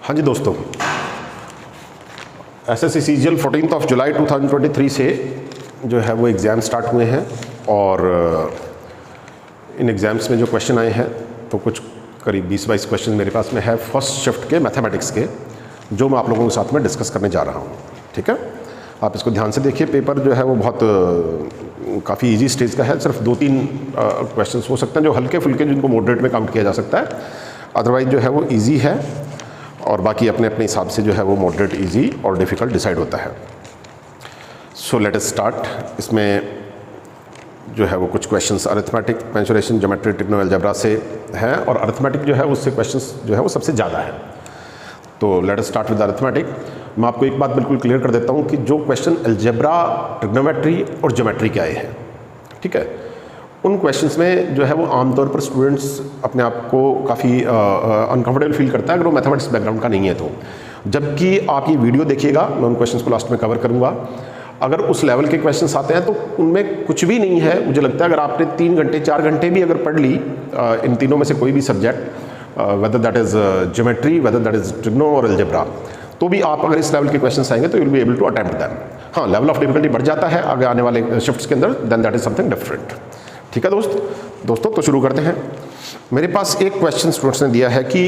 हाँ जी दोस्तों, SSC CGL 14 जुलाई 2023 से जो है वो एग्ज़ाम स्टार्ट हुए हैं और इन एग्ज़ाम्स में जो क्वेश्चन आए हैं तो कुछ करीब 20-22 क्वेश्चन मेरे पास में है फर्स्ट शिफ्ट के मैथमेटिक्स के, जो मैं आप लोगों के साथ में डिस्कस करने जा रहा हूँ। ठीक है, आप इसको ध्यान से देखिए। पेपर जो है वो बहुत काफ़ी इजी स्टेज का है। सिर्फ 2-3 क्वेश्चंस हो सकते हैं जो हल्के फुल्के, जिनको मॉडरेट में काउंट किया जा सकता है। अदरवाइज जो है वो इजी है और बाकी अपने अपने हिसाब से जो है वो मॉडरेट, इजी और डिफ़िकल्ट डिसाइड होता है। So let us start. इसमें जो है वो कुछ questions arithmetic, mensuration, geometry, trigno, algebra से हैं और अरिथमेटिक जो है उससे क्वेश्चंस जो है वो सबसे ज़्यादा है। तो let us start with arithmetic. मैं आपको एक बात बिल्कुल क्लियर कर देता हूँ कि जो क्वेश्चन अलजेब्रा, ट्रिग्नोमेट्री और ज्योमेट्री के आए हैं, ठीक है, उन क्वेश्चंस में जो है वो आमतौर पर स्टूडेंट्स अपने आप को काफ़ी अनकंफर्टेबल फील करता है अगर वो मैथमेटिक्स बैकग्राउंड का नहीं है तो। जबकि आप ये वीडियो देखिएगा, मैं उन क्वेश्चंस को लास्ट में कवर करूँगा। अगर उस लेवल के क्वेश्चंस आते हैं तो उनमें कुछ भी नहीं है। मुझे लगता है अगर आपने 3 घंटे 4 घंटे भी अगर पढ़ ली इन तीनों में से कोई भी subject, whether that is geometry, whether that is trigno और अलजेब्रा, तो भी आप अगर इस लेवल के क्वेश्चंस आएंगे तो you will be able to attempt them. हाँ, लेवल ऑफ डिफिकल्टी बढ़ जाता है आगे आने वाले शिफ्ट्स के अंदर, then that is something different. ठीक है दोस्तों, तो शुरू करते हैं। मेरे पास एक क्वेश्चन स्टूडेंट्स ने दिया है कि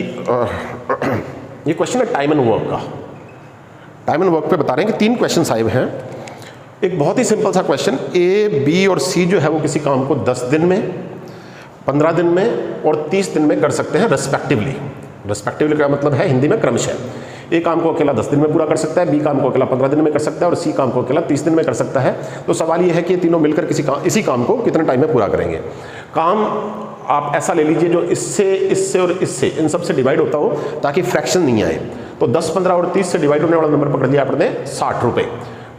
ये क्वेश्चन है टाइम एंड वर्क का। टाइम एंड वर्क पे बता रहे हैं कि 3 क्वेश्चन आए हैं। एक बहुत ही सिंपल सा क्वेश्चन, ए, बी और सी जो है वो किसी काम को 10 दिन में, 15 दिन में और 30 दिन में कर सकते हैं रेस्पेक्टिवली। रेस्पेक्टिवली का मतलब है हिंदी में क्रमशः। ए काम को अकेला 10 दिन में पूरा कर सकता है, बी काम को अकेला 15 दिन में कर सकता है और सी काम को अकेला 30 दिन में कर सकता है। तो सवाल ये है कि ये तीनों मिलकर इसी काम को कितने टाइम में पूरा करेंगे। काम आप ऐसा ले लीजिए जो इससे और इससे, इन सब से डिवाइड होता हो ताकि फ्रैक्शन नहीं आए। तो 10, 15 और 30 से डिवाइड होने वाला नंबर पकड़ लिया आपने 60 रुपये।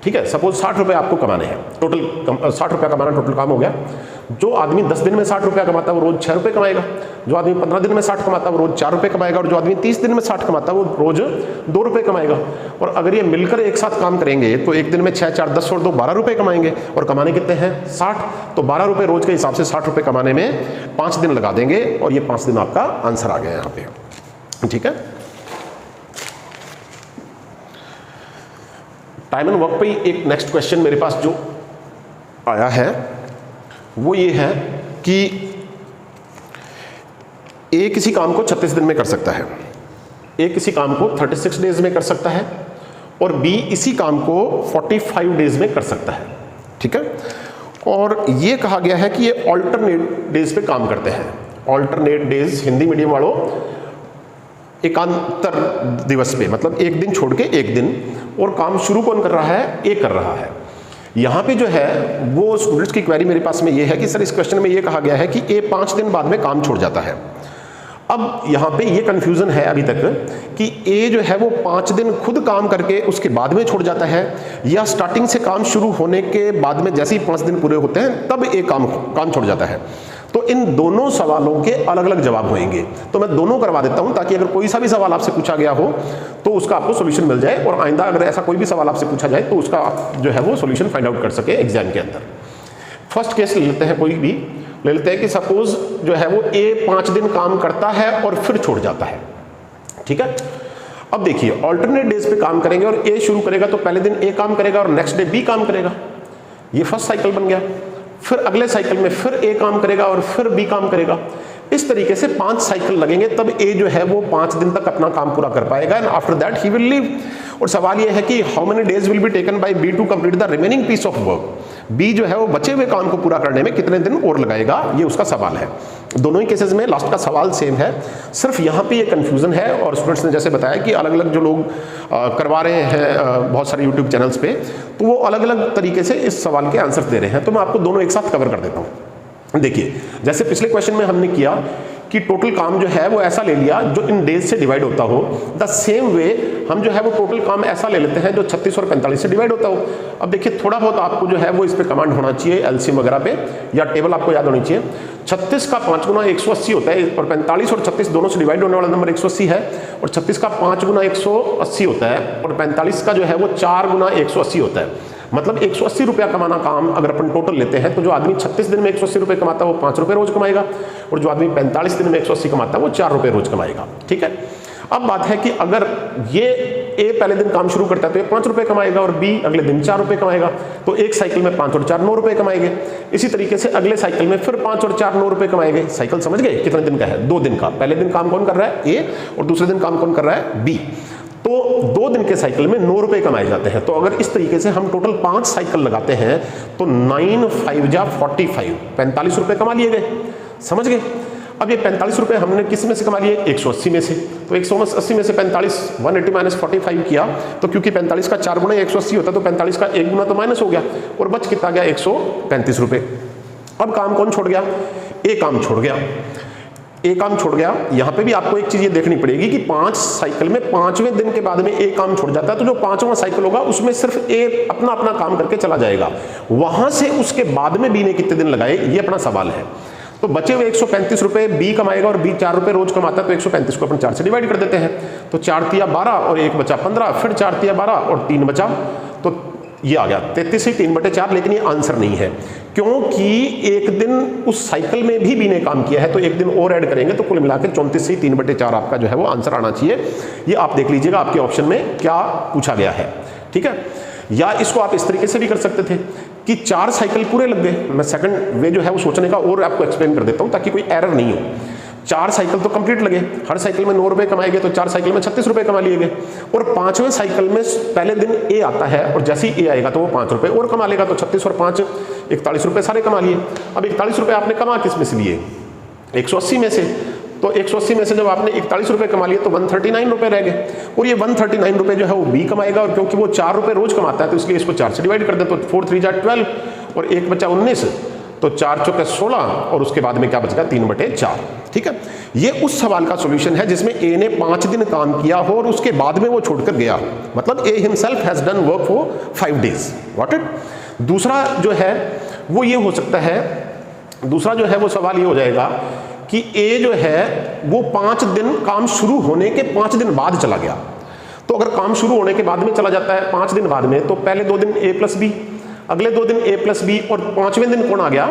ठीक है, सपोज 60 रुपये आपको कमाने हैं, टोटल 60 रुपया कमाना टोटल काम हो गया। जो आदमी 10 दिन में 60 रुपया कमाता है वो रोज 6 रुपये कमाएगा, जो आदमी 15 दिन में 60 कमाता है वो रोज 4 रुपये कमाएगा और जो आदमी 30 दिन में 60 कमाता है वो रोज 2 रुपये कमाएगा। और अगर ये मिलकर एक साथ काम करेंगे तो एक दिन में 6, 4, 10 और 2 12 रुपये कमाएंगे। और कमाने कितने हैं? 60। तो 12 रुपये रोज के हिसाब से 60 रुपये कमाने में 5 दिन लगा देंगे और ये 5 दिन आपका आंसर आ गया यहाँ पे। ठीक है, टाइम एंड वर्क पे एक नेक्स्ट क्वेश्चन मेरे पास जो आया है वो ये है कि ए किसी काम को 36 दिन में कर सकता है, ए किसी काम को 36 डेज में कर सकता है और बी इसी काम को 45 डेज में कर सकता है। ठीक है, और ये कहा गया है कि ये ऑल्टरनेट डेज पे काम करते हैं। ऑल्टरनेट डेज हिंदी मीडियम वालों, एकांतर दिवस पे, मतलब एक दिन छोड़ के एक दिन। और काम शुरू कौन कर रहा है? ए कर रहा है। यहाँ पे जो है वो स्टूडेंट्स की क्वेरी मेरे पास में ये है कि सर इस क्वेश्चन में ये कहा गया है कि ए 5 दिन बाद में काम छोड़ जाता है। अब यहाँ पे ये कंफ्यूजन है अभी तक कि ए जो है वो 5 दिन खुद काम करके उसके बाद में छोड़ जाता है या स्टार्टिंग से काम शुरू होने के बाद में जैसे ही 5 दिन पूरे होते हैं तब ए काम छोड़ जाता है। तो इन दोनों सवालों के अलग अलग जवाब होंगे। तो मैं दोनों करवा देता हूं ताकि अगर कोई सा भी सवाल आपसे पूछा गया हो तो उसका आपको सॉल्यूशन मिल जाए और आइंदा अगर ऐसा कोई भी सवाल आपसे पूछा जाए तो उसका जो है वो सॉल्यूशन फाइंड आउट कर सके एग्जाम के अंदर। फर्स्ट केस ले लेते हैं, कोई भी ले लेते हैं कि सपोज जो है वो ए 5 दिन काम करता है और फिर छोड़ जाता है। ठीक है, अब देखिए ऑल्टरनेट डेज पे काम करेंगे और ए शुरू करेगा तो पहले दिन ए काम करेगा और नेक्स्ट डे बी काम करेगा। ये फर्स्ट साइकिल बन गया। फिर अगले साइकिल में फिर ए काम करेगा और फिर बी काम करेगा। इस तरीके से 5 साइकिल लगेंगे तब ए जो है वो 5 दिन तक अपना काम पूरा कर पाएगा and after that he will leave. और सवाल ये है कि how many days will be taken by B to complete the remaining piece of work. B जो है वो बचे हुए काम को पूरा करने में कितने दिन और लगाएगा, ये उसका सवाल है। दोनों ही केसेस में लास्ट का सवाल सेम है, सिर्फ यहाँ पे ये कंफ्यूजन है। और स्टूडेंट्स ने जैसे बताया कि अलग अलग जो लोग करवा रहे हैं बहुत सारे यूट्यूब चैनल्स पे, तो वो अलग अलग तरीके से इस सवाल के आंसर दे रहे हैं। तो मैं आपको दोनों एक साथ कवर कर देता हूँ। देखिए, जैसे पिछले क्वेश्चन में हमने किया कि टोटल काम जो है वो ऐसा ले लिया जो इन डेज से डिवाइड होता हो, द सेम वे हम जो है वो टोटल काम ऐसा ले लेते हैं जो 36 और 45 से डिवाइड होता हो। अब देखिए थोड़ा बहुत आपको जो है वो इस पे कमांड होना चाहिए एलसीएम वगैरह पे, या टेबल आपको याद होनी चाहिए। 36 का 5 गुना 180 होता है और 45 और 36 दोनों से डिवाइड होने वाला नंबर 180 है और 36 का 5 गुना 180 होता है और 45 का जो है वो 4 गुना 180 होता है। मतलब 180 रुपया कमाना काम अगर अपन टोटल लेते हैं तो जो आदमी 36 दिन में 180 रुपये कमाता है वो 5 रुपये रोज कमाएगा और जो आदमी 45 दिन में 180 कमाता है वो 4 रुपये रोज कमाएगा। ठीक है, अब बात है कि अगर ये ए पहले दिन काम शुरू करता है तो ये 5 रुपए कमाएगा और बी अगले दिन 4 रुपए कमाएगा, तो एक साइकिल में 5 और 4 9 रुपए कमाएंगे। इसी तरीके से अगले साइकिल में फिर 5 और 4 9 रुपए कमाएंगे। साइकिल समझ गए कितने दिन का है? 2 दिन का। पहले दिन काम कौन कर रहा है? ए, और दूसरे दिन काम कौन कर रहा है? बी। तो 2 दिन के साइकिल में 9 रुपए कमाए जाते हैं। तो अगर इस तरीके से हम टोटल 5 साइकिल लगाते हैं तो 9 5 जा 45, 45 रुपए कमा लिए गए। समझ गए? अब ये 45 रुपए हमने किस में से कमा लिए? 180 में से। तो 180 में से 45, 180 माइनस 45 किया तो क्योंकि 45 का 4 गुना 180 होता है तो 45 का 1 गुना तो माइनस हो गया और बच कितना गया? 135 रुपए। अब काम कौन छोड़ गया? ए काम छोड़ गया। ए काम छोड़ गया। यहां पे भी आपको एक चीज ये देखनी पड़ेगी कि 5 साइकिल में 5वें दिन के बाद में ए काम छोड़ जाता है तो जो 5वां साइकिल होगा उसमें सिर्फ ए अपना अपना काम करके चला जाएगा। वहां से उसके बाद में बी ने कितने दिन लगाए, ये अपना सवाल है। तो बचे हुए 135 रुपए बी कमाएगा और बी 4 रुपए रोज कमाता है तो 135 को अपन 4 से डिवाइड कर देते हैं। तो 4 तिया 12 और 1 बचा 15, फिर 4 तिया 12 और 3 बचा, तो ये आ गया 33 ही 3/4। लेकिन ये आंसर नहीं है क्योंकि एक दिन उस साइकिल में भी बी ने काम किया है तो एक दिन और ऐड करेंगे तो कुल मिलाकर 34 ही 3/4 आपका जो है वो आंसर आना चाहिए। ये आप देख लीजिएगा आपके ऑप्शन में क्या पूछा गया है। ठीक है, या इसको आप इस तरीके से भी कर सकते थे कि 4 साइकिल पूरे लग गए। मैं सेकंड वे जो है वो सोचने का और आपको एक्सप्लेन कर देता हूं ताकि कोई एरर नहीं हो। 4 साइकिल तो कंप्लीट लगे, हर साइकिल में 9 रुपए कमाएंगे तो 4 साइकिल में 36 रुपए कमा लिए गए। और 5वें साइकिल में पहले दिन ए आता है और जैसे ही ए आएगा तो वो 5 रुपए और कमा लेगा, तो 36 और 5 41 रुपए सारे कमा लिए। अब 41 रुपए आपने कमा किस में से लिए? 180 में से। तो 180 में से जब आपने 41 रुपए कमा लिए तो 139 रुपए रह गए और ये 139 रुपए जो है वो बी कमाएगा और क्योंकि वो 4 रुपए रोज कमाता है तो इसलिए इसको 4 से डिवाइड कर दे तो 4 3 जा 12 और 1 बचा 19, तो 4 चौके 16 और उसके बाद में क्या बचेगा? 3/4। ठीक है, ये उस सवाल का सॉल्यूशन है जिसमें ए ने 5 दिन काम किया हो और उसके बाद में वो छोड़कर गया हो, मतलब A himself has done work for 5 days. Got it? दूसरा जो है वो ये हो सकता है, दूसरा जो है वो सवाल ये हो जाएगा कि ए जो है वो 5 दिन काम शुरू होने के 5 दिन बाद चला गया। तो अगर काम शुरू होने के बाद में चला जाता है 5 दिन बाद में तो पहले 2 दिन ए प्लस बी, अगले 2 दिन ए प्लस बी और 5वें दिन कौन आ गया?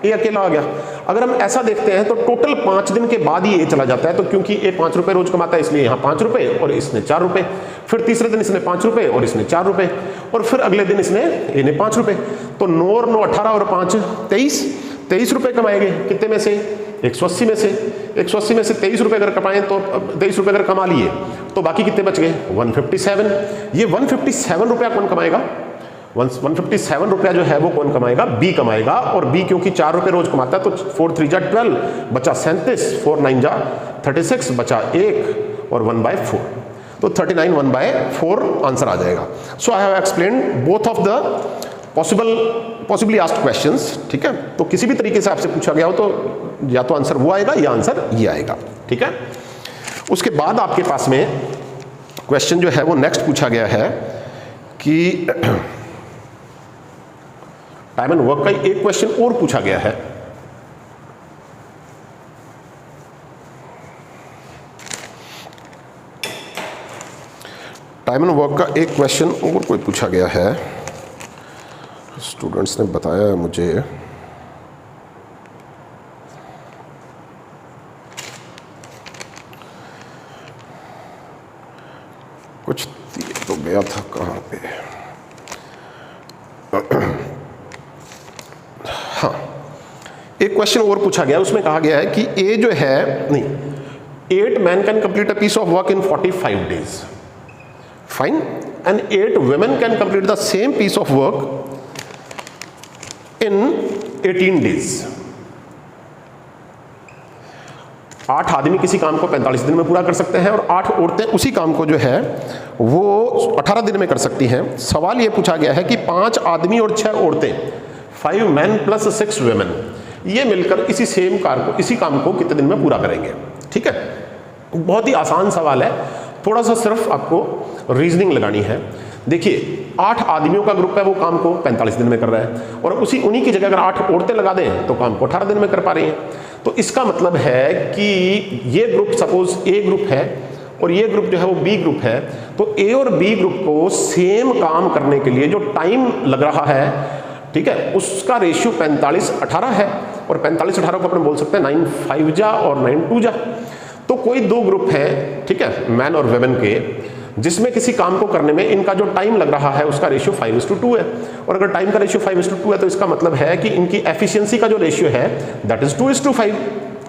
ए अकेला आ गया। अगर हम ऐसा देखते हैं तो टोटल 5 दिन के बाद ही ए चला जाता है, तो क्योंकि ए 5 रुपए रोज कमाता है इसलिए यहाँ 5 रुपए और इसने 4 रुपए, फिर तीसरे दिन इसने 5 रुपए और इसने 4 रुपए और फिर अगले दिन इसने ए ने 5 रुपए, तो 9 और 9 18 और 5 23 रुपए कमाएंगे। कितने में से? 180 में से। 180 में से 23 रुपए अगर कमाएं तो 23 रुपए अगर कमा लिए तो बाकी कितने बच गए? 157। ये 157 रुपया कौन कमाएगा? 157 रुपया जो है वो कौन कमाएगा? बी कमाएगा। और बी क्योंकि 4 रुपए रोज कमाता है तो 4 3 जा 12 बचा 37, 4 9 जा 36 बचा 1 और 1/4, तो 39 1/4 आंसर आ जाएगा। So I have explained both of the possibly asked questions. ठीक है, तो किसी भी तरीके से आपसे पूछा गया हो तो या तो आंसर वो आएगा या आंसर ये आएगा। ठीक है, उसके बाद आपके पास में क्वेश्चन जो है वो नेक्स्ट पूछा गया है कि टाइम एंड वर्क का एक क्वेश्चन और पूछा गया है। टाइम एंड वर्क का एक क्वेश्चन और कोई पूछा गया है, स्टूडेंट्स ने बताया है मुझे। कुछ तो गया था कहाँ पे? हाँ, एक क्वेश्चन और पूछा गया, उसमें कहा गया है कि ए जो है, नहीं, 8 men can complete a piece of work in 45 days. Fine. And 8 women can complete the same piece of work in 18 days. 8 आदमी किसी काम को 45 दिन में पूरा कर सकते हैं और 8 औरतें उसी काम को जो है वो 18 दिन में कर सकती हैं। सवाल ये पूछा गया है कि 5 आदमी और 6 औरतें, 5 men plus 6 women, ये मिलकर इसी सेम इसी काम को कितने दिन में पूरा करेंगे। ठीक है, बहुत ही आसान सवाल है, थोड़ा सा सिर्फ आपको रीजनिंग लगानी है। देखिए, 8 आदमियों का ग्रुप है, वो काम को 45 दिन में कर रहा है और उन्हीं की जगह अगर 8 औरतें लगा दें तो काम को 18 दिन में कर पा रही हैं। तो इसका मतलब है कि ये ग्रुप, सपोज ए ग्रुप है और ये ग्रुप जो है वो बी ग्रुप है, तो ए और बी ग्रुप को सेम काम करने के लिए जो टाइम लग रहा है, ठीक है, उसका रेशियो 45-18 है। और 45-18 को अपन बोल सकते हैं 9 5 जा और 9 2 जा। तो कोई दो ग्रुप हैं, ठीक है, मैन और वेमेन के, जिसमें किसी काम को करने में इनका जो टाइम लग रहा है उसका रेशियो 5:2 है। और अगर टाइम का रेशियो 5:2 है तो इसका मतलब है कि इनकी एफिशिएंसी का जो रेशियो है दैट इज 2:5।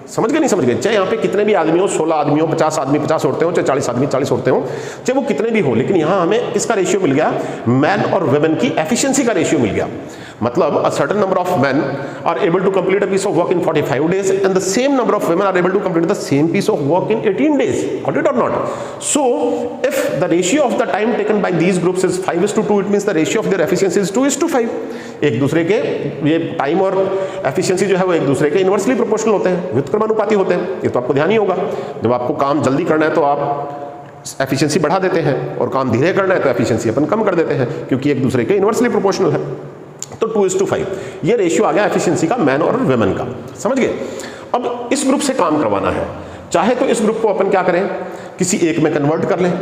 समझ गए नहीं समझ गए? चाहे यहाँ पे कितने भी आदमी हो, 16 आदमी हो, 50 आदमी 50 औरतें हो, चाहे 40 आदमी 40 औरतें हो, चाहे वो कितने भी हो, लेकिन यहाँ हमें किसका रेशियो मिल गया? मैन और वेमेन की एफिशिएंसी का रेशियो मिल गया। मतलब a certain number of man are able to complete a piece of work in 45 days and the same number of women are able to complete the same piece of work in 18 days. Got it or not? So if the ratio of the time taken by these groups is 5:2, it means the ratio of their efficiency is 2:5. एक दूसरे के ये time और efficiency जो है वो एक दूसरे के इनवर्सली प्रोपोर्शनल होते हैं, व्युत्क्रमानुपाती होते हैं। ये तो आपको ध्यान ही होगा, जब आपको काम जल्दी करना है तो आप एफिशिएंसी बढ़ा देते हैं, और काम धीरे करना है तो एफिशिएंसी अपन कम कर देते हैं, क्योंकि एक दूसरे के इनवर्सली प्रोपोर्शनल है। तो 2:5 ये रेशियो आ गया एफिशिएंसी का मैन और वेमेन का। समझ गए? अब इस ग्रुप से काम करवाना है, चाहे तो इस ग्रुप को अपन क्या करें, किसी एक में कन्वर्ट कर लें,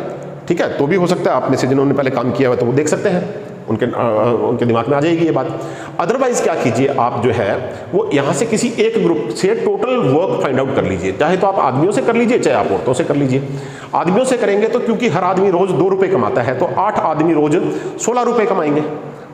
ठीक है, तो भी हो सकता है। आप में से जिन्होंने पहले काम किया हुआ तो वो देख सकते हैं, उनके दिमाग में आ जाएगी ये बात। अदरवाइज क्या कीजिए, आप जो है वो यहाँ से किसी एक ग्रुप से टोटल वर्क फाइंड आउट कर लीजिए। चाहे तो आप आदमियों से कर लीजिए, चाहे आप औरतों से कर लीजिए। आदमियों से करेंगे तो क्योंकि हर आदमी रोज 2 रुपये कमाता है, तो 8 आदमी रोज 16 रुपये कमाएंगे।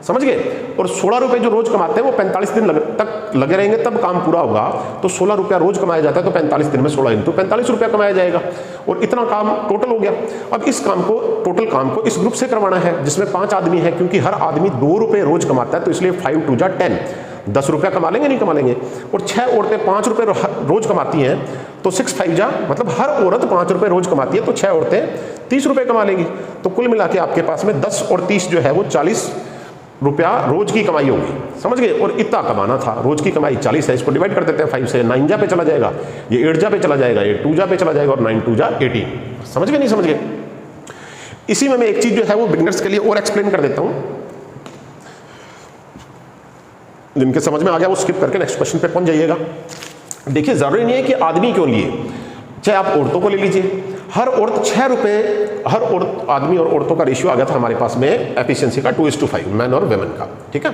समझ गए? और 16 रुपये जो रोज कमाते हैं वो 45 दिन तक लगे रहेंगे, तब काम पूरा होगा। तो 16 रुपया रोज कमाया जाता है, तो 45 दिन में 16 × 45 रुपया कमाया जाएगा, और इतना काम टोटल हो गया। अब इस काम को, टोटल काम को इस ग्रुप से करवाना है जिसमें 5 आदमी है, क्योंकि हर आदमी 2 रुपये रोज कमाता है, तो इसलिए 5 × 2 = 10, 10 रुपया कमा लेंगे, नहीं कमा लेंगे। और 6 औरतें 5 रुपये रोज कमाती हैं, तो 6 × 5 मतलब हर औरत 5 रुपये रोज कमाती है, तो 6 औरतें 30 रुपये कमा लेंगी। तो कुल मिला के आपके पास में 10 और 30 जो है वो 40 रुपया रोज की कमाई होगी। समझ गए? और इतना कमाना था, रोज की कमाई 40 है, इसको डिवाइड कर देते हैं 5 से, 9 जा पे चला जाएगा, ये 8 जा पे चला जाएगा, ये 2 जा पे चला जाएगा, और 9 × 2 = 18। समझ गए नहीं समझ गए? इसी में मैं एक चीज जो है वो बिगिनर्स के लिए और एक्सप्लेन कर देता हूं, जिनके समझ में आ गया वो स्किप करके नेक्स्ट क्वेश्चन पे पहुंच जाइएगा। देखिए, जरूरी नहीं है कि आदमी क्यों लिए, चाहे आप औरतों को ले लीजिए। हर औरत 6 रुपये, हर औरत, आदमी और औरतों का रेशियो आ गया था हमारे पास में एफिशिएंसी का 2:5 मैन और वेमेन का, ठीक है।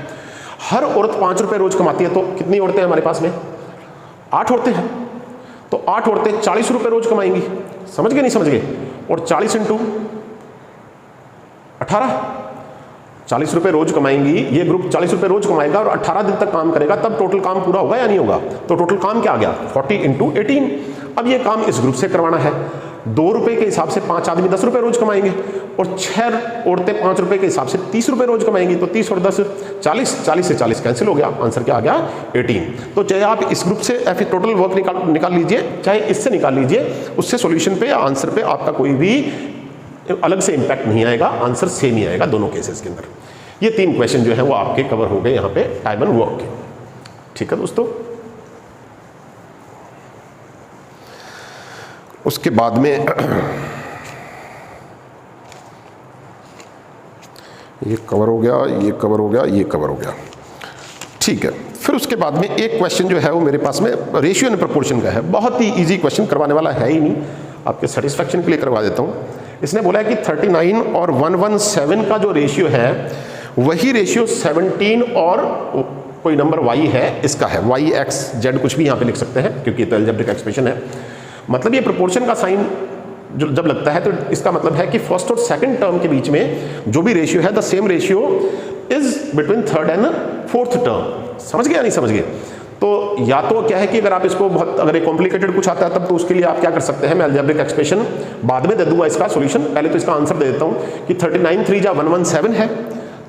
हर औरत 5 रुपये रोज कमाती है, तो कितनी औरतें हैं हमारे पास में? 8 औरतें हैं, तो 8 औरतें 40 रुपये रोज कमाएंगी। समझ गए नहीं समझ गए? और 40 × 18, 40 रुपये रोज कमाएंगी, ये ग्रुप 40 रुपये रोज कमाएगा और 18 दिन तक काम करेगा, तब टोटल काम पूरा होगा या नहीं होगा? तो टोटल काम क्या आ गया? 40 × 18। अब ये काम इस ग्रुप से करवाना है। 2 रुपये के हिसाब से 5 आदमी 10 रुपये रोज कमाएंगे, और 6 औरतें 5 रुपये के हिसाब से 30 रुपये रोज कमाएंगी, तो 30 और 10 40, 40 से 40 कैंसिल हो गया, आंसर क्या आ गया? 18। तो चाहे आप इस ग्रुप से टोटल वर्क निकाल लीजिए, चाहे इससे निकाल लीजिए, उससे सॉल्यूशन पे या आंसर पे आपका कोई भी अलग से इंपैक्ट नहीं आएगा, आंसर सेम ही आएगा दोनों केसेस के अंदर। ये 3 क्वेश्चन जो है वो आपके कवर हो गए यहाँ पे टाइम एंड वर्क के। ठीक है दोस्तों, उसके बाद में ये कवर हो गया, ये कवर हो गया, ये कवर हो गया, ठीक है। फिर उसके बाद में एक क्वेश्चन जो है वो मेरे पास में रेशियो एंड प्रोपोर्शन का है। बहुत ही इजी क्वेश्चन, करवाने वाला है ही नहीं, आपके सेटिस्फैक्शन के लिए करवा देता हूँ। इसने बोला है कि 39 और 117 का जो रेशियो है वही रेशियो 17 और कोई नंबर y है इसका है, y x z कुछ भी यहाँ पे लिख सकते हैं क्योंकि ये तो अलजेब्रिक एक्सप्रेशन है। मतलब ये प्रोपोर्शन का साइन जब लगता है तो इसका मतलब है कि फर्स्ट और सेकंड टर्म के बीच में जो भी रेशियो है the same ratio is between third and fourth term. समझ गया नहीं समझ गए? तो या तो क्या है कि अगर आप इसको बहुत, अगर ये कॉम्प्लिकेटेड कुछ आता है तब तो उसके लिए आप क्या कर सकते हैं, मैं अलजेब्रिक एक्सप्रेशन बाद में दे दूंगा इसका सॉल्यूशन, पहले तो इसका आंसर दे देता हूँ कि 39 3 जा 117 है,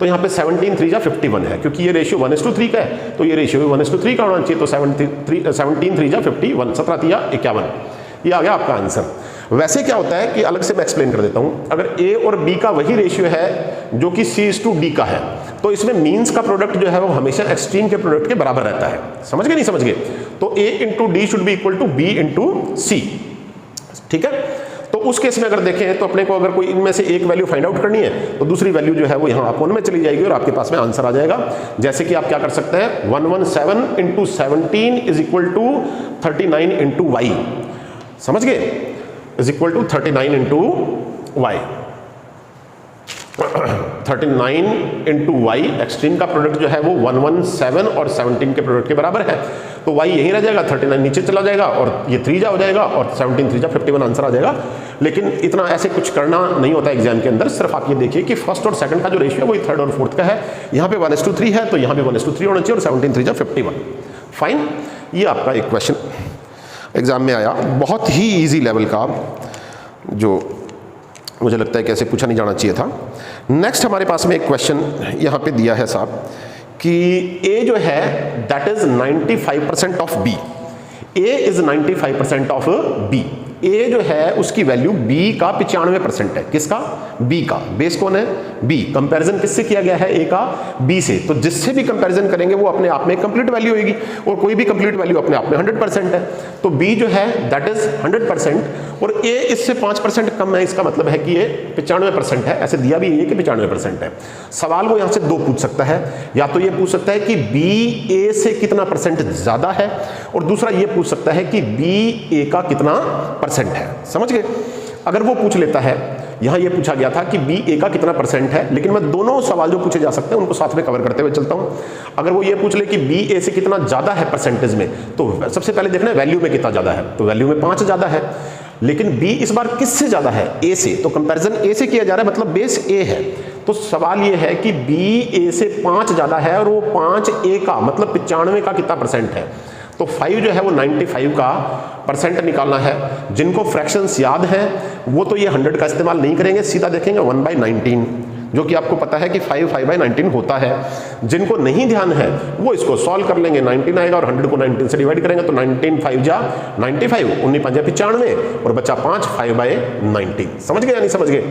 तो यहाँ पे 17 3 जा 51 है, क्योंकि ये रेशियो 1:3 का है तो ये रेशियो 1:3 का होना चाहिए, तो 17 3 जा 51, 17 3 जा 51, ये आ गया आपका आंसर। वैसे क्या होता है कि अलग से मैं एक्सप्लेन कर देता हूं, अगर A और B का वही रेशियो है जो कि C/D का है, तो इसमें मीन्स का प्रोडक्ट जो है वो हमेशा एक्सट्रीम के प्रोडक्ट के बराबर रहता है। समझ गए नहीं समझ गए? तो A × D should be equal to B × C। ठीक है, तो उस केस में अगर देखें तो अपने को अगर कोई इनमें से एक वैल्यू फाइंड आउट करनी है तो दूसरी वैल्यू जो है वो यहाँ अपोन में चली जाएगी और आपके पास में आंसर आ जाएगा। जैसे कि आप क्या कर सकते हैं, 117 × 17 इज इक्वल टू 39 × y। समझ गए? Is equal to 39 × y। 39 into y, extreme का प्रोडक्ट जो है वो 117 और 17 के प्रोडक्ट के बराबर है। तो वाई यहीं रह जाएगा, 39 नीचे चला जाएगा और ये 3 जा हो जाएगा और 17 3 जा 51 आंसर आ जाएगा। लेकिन इतना ऐसे कुछ करना नहीं होता एग्जाम के अंदर, सिर्फ आप ये देखिए कि फर्स्ट और सेकंड का जो रेशियो है वही थर्ड और फोर्थ का है। यहाँ पे 1:3 है तो यहाँ पे 1:3 होना चाहिए और 17 3 जा 51। फाइन, ये आपका एक क्वेश्चन एग्जाम में आया, बहुत ही ईजी लेवल का, जो मुझे लगता है कि ऐसे पूछा नहीं जाना चाहिए था। नेक्स्ट हमारे पास में एक क्वेश्चन यहाँ पे दिया है साहब कि ए जो है that is 95% of B, A is 95% of B. A जो है उसकी वैल्यू बी का 95% है। किसका? बी का। बेस कौन है? बी। कंपैरिजन किससे किया गया है? ए का बी से। तो जिससे भी कंपैरिजन करेंगे वो अपने आप में कंप्लीट वैल्यू होगी और कोई भी कंप्लीट वैल्यू अपने आप में 100% है। तो बी जो है दैट इज 100% और ए इससे 5% कम है, इसका मतलब है कि ये 95% है। ऐसे दिया भी ए कि 95% है। सवाल वो यहां से दो पूछ सकता है, या तो ये पूछ सकता है कि बी ए से कितना परसेंट ज्यादा है और दूसरा ये पूछ सकता है कि बी ए का कितना परसेंट है। समझ गए? अगर वो पूछ लेता है, यहां ये पूछा गया था कि बी ए का कितना परसेंट है, लेकिन मैं दोनों सवाल जो पूछे जा सकते हैं उनको साथ में कवर करते हुए चलता हूं। अगर वो ये पूछ ले कि बी ए से कितना ज्यादा है परसेंटेज में, तो सबसे पहले देखना है वैल्यू में कितना ज्यादा है, तो वैल्यू में 5 ज्यादा है। लेकिन बी इस बार किससे ज्यादा है? ए से। तो कंपैरिजन ए से किया जा रहा है, मतलब बेस ए है। तो सवाल ये है कि बी ए से 5 ज्यादा है और वो 5 ए का मतलब 95 का कितना परसेंट है। तो 5 जो है वो 95 का परसेंट निकालना है। जिनको फ्रैक्शंस याद हैं वो तो ये 100 का इस्तेमाल नहीं करेंगे, सीधा देखेंगे 1/19, जो कि आपको पता है कि 5/19 होता है। जिनको नहीं ध्यान है वो इसको सॉल्व कर लेंगे, 19 आएगा और 100 को 19 से डिवाइड करेंगे तो 19 5 जा 95, 19 5 जा 95 और बचा 5, 5/19। समझ गए या नहीं समझ गए?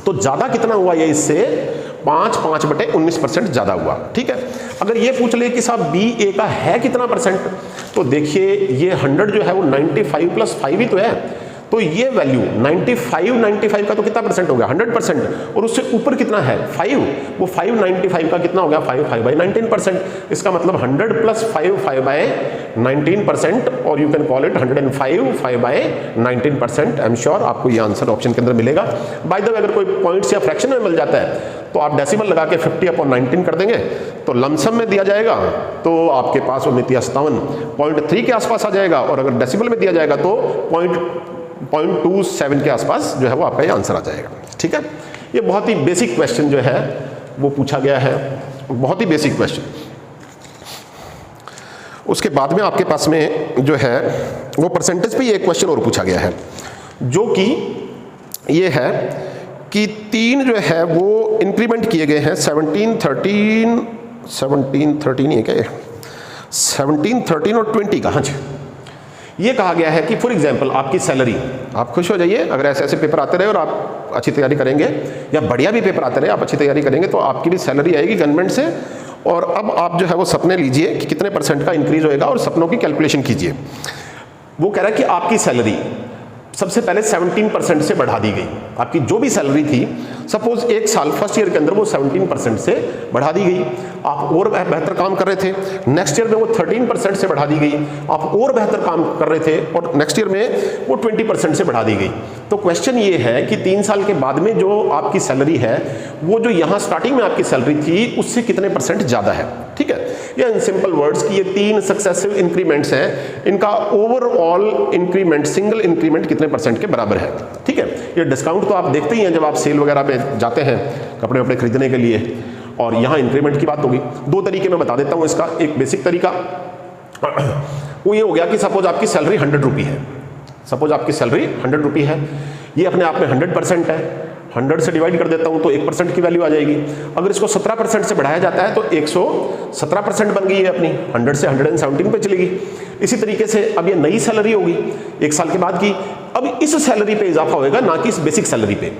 तो ज्यादा कितना हुआ ये इससे? 5/19% ज्यादा हुआ। ठीक है। अगर ये पूछ ले कि साहब बी ए का है कितना परसेंट, तो देखिए ये 100 जो है वो 95 + 5 ही तो है। तो ये वैल्यू 95 का तो कितना परसेंट हो गया? 100%। और उससे ऊपर कितना है? 5। वो 5/95 का कितना हो गया? 5/19%। इसका मतलब 100 + 5 5/19%, और you can call it 105 5/19%। I am sure आपको ये आंसर ऑप्शन के अंदर मिलेगा। बाय द वे अगर कोई पॉइंट्स या फ्रैक्शन में मिल जाता है तो आप डेसिमल लगा के 50/19 कर देंगे तो लमसम में दिया जाएगा, तो आपके पास 59.3 के आसपास आ जाएगा। और अगर डेसिमल में दिया जाएगा तो 0.27 के आसपास जो है वो आपका ये आंसर आ जाएगा। ठीक है। ये बहुत ही बेसिक क्वेश्चन जो है वो पूछा गया है, बहुत ही बेसिक क्वेश्चन। उसके बाद में आपके पास में जो है वो परसेंटेज पे एक क्वेश्चन और पूछा गया है, जो कि ये है कि 3 जो है वो इंक्रीमेंट किए गए हैं 17 13 है क्या? 17 13 और 20 का। हाँ जी, ये कहा गया है कि फॉर एग्जांपल आपकी सैलरी, आप खुश हो जाइए अगर ऐसे ऐसे पेपर आते रहे और आप अच्छी तैयारी करेंगे, या बढ़िया भी पेपर आते रहे आप अच्छी तैयारी करेंगे तो आपकी भी सैलरी आएगी गवर्नमेंट से। और अब आप जो है वो सपने लीजिए कि कितने परसेंट का इंक्रीज होएगा और सपनों की कैलकुलेशन कीजिए। वो कह रहा है कि आपकी सैलरी सबसे पहले 17% से बढ़ा दी गई। आपकी जो भी सैलरी थी, सपोज एक साल फर्स्ट ईयर के अंदर वो 17% से बढ़ा दी गई। आप और बेहतर काम कर रहे थे, नेक्स्ट ईयर में वो 13% से बढ़ा दी गई। आप और बेहतर काम कर रहे थे और नेक्स्ट ईयर में वो 20% से बढ़ा दी गई। तो क्वेश्चन ये है कि 3 साल के बाद में जो आपकी सैलरी है वो जो यहाँ स्टार्टिंग में आपकी सैलरी थी उससे कितने परसेंट ज्यादा है। ठीक है। या इन सिंपल वर्ड्स कि ये 3 सक्सेसिव इंक्रीमेंट्स हैं, इनका ओवरऑल इंक्रीमेंट, सिंगल इंक्रीमेंट कितने परसेंट के बराबर है। ठीक है। ये डिस्काउंट तो आप देखते ही हैं जब आप सेल वगैरह पे जाते हैं कपड़े वपड़े खरीदने के लिए, और यहाँ इंक्रीमेंट की बात होगी। 2 तरीके मैं बता देता हूँ इसका। एक बेसिक तरीका वो ये हो गया कि सपोज आपकी सैलरी 100 रुपये है, सपोज आपकी सैलरी 100 रुपये है, ये अपने आप में 100% है। 100 से डिवाइड कर देता हूं तो 1% की वैल्यू आ जाएगी। अगर इसको 17% से बढ़ाया जाता है तो 117% बन गई है अपनी, 100 से 117 पे चलेगी। इसी तरीके से अब ये नई सैलरी होगी 1 साल के बाद की। अब इस सैलरी पे इजाफा होएगा, ना कि इस बेसिक सैलरी पे।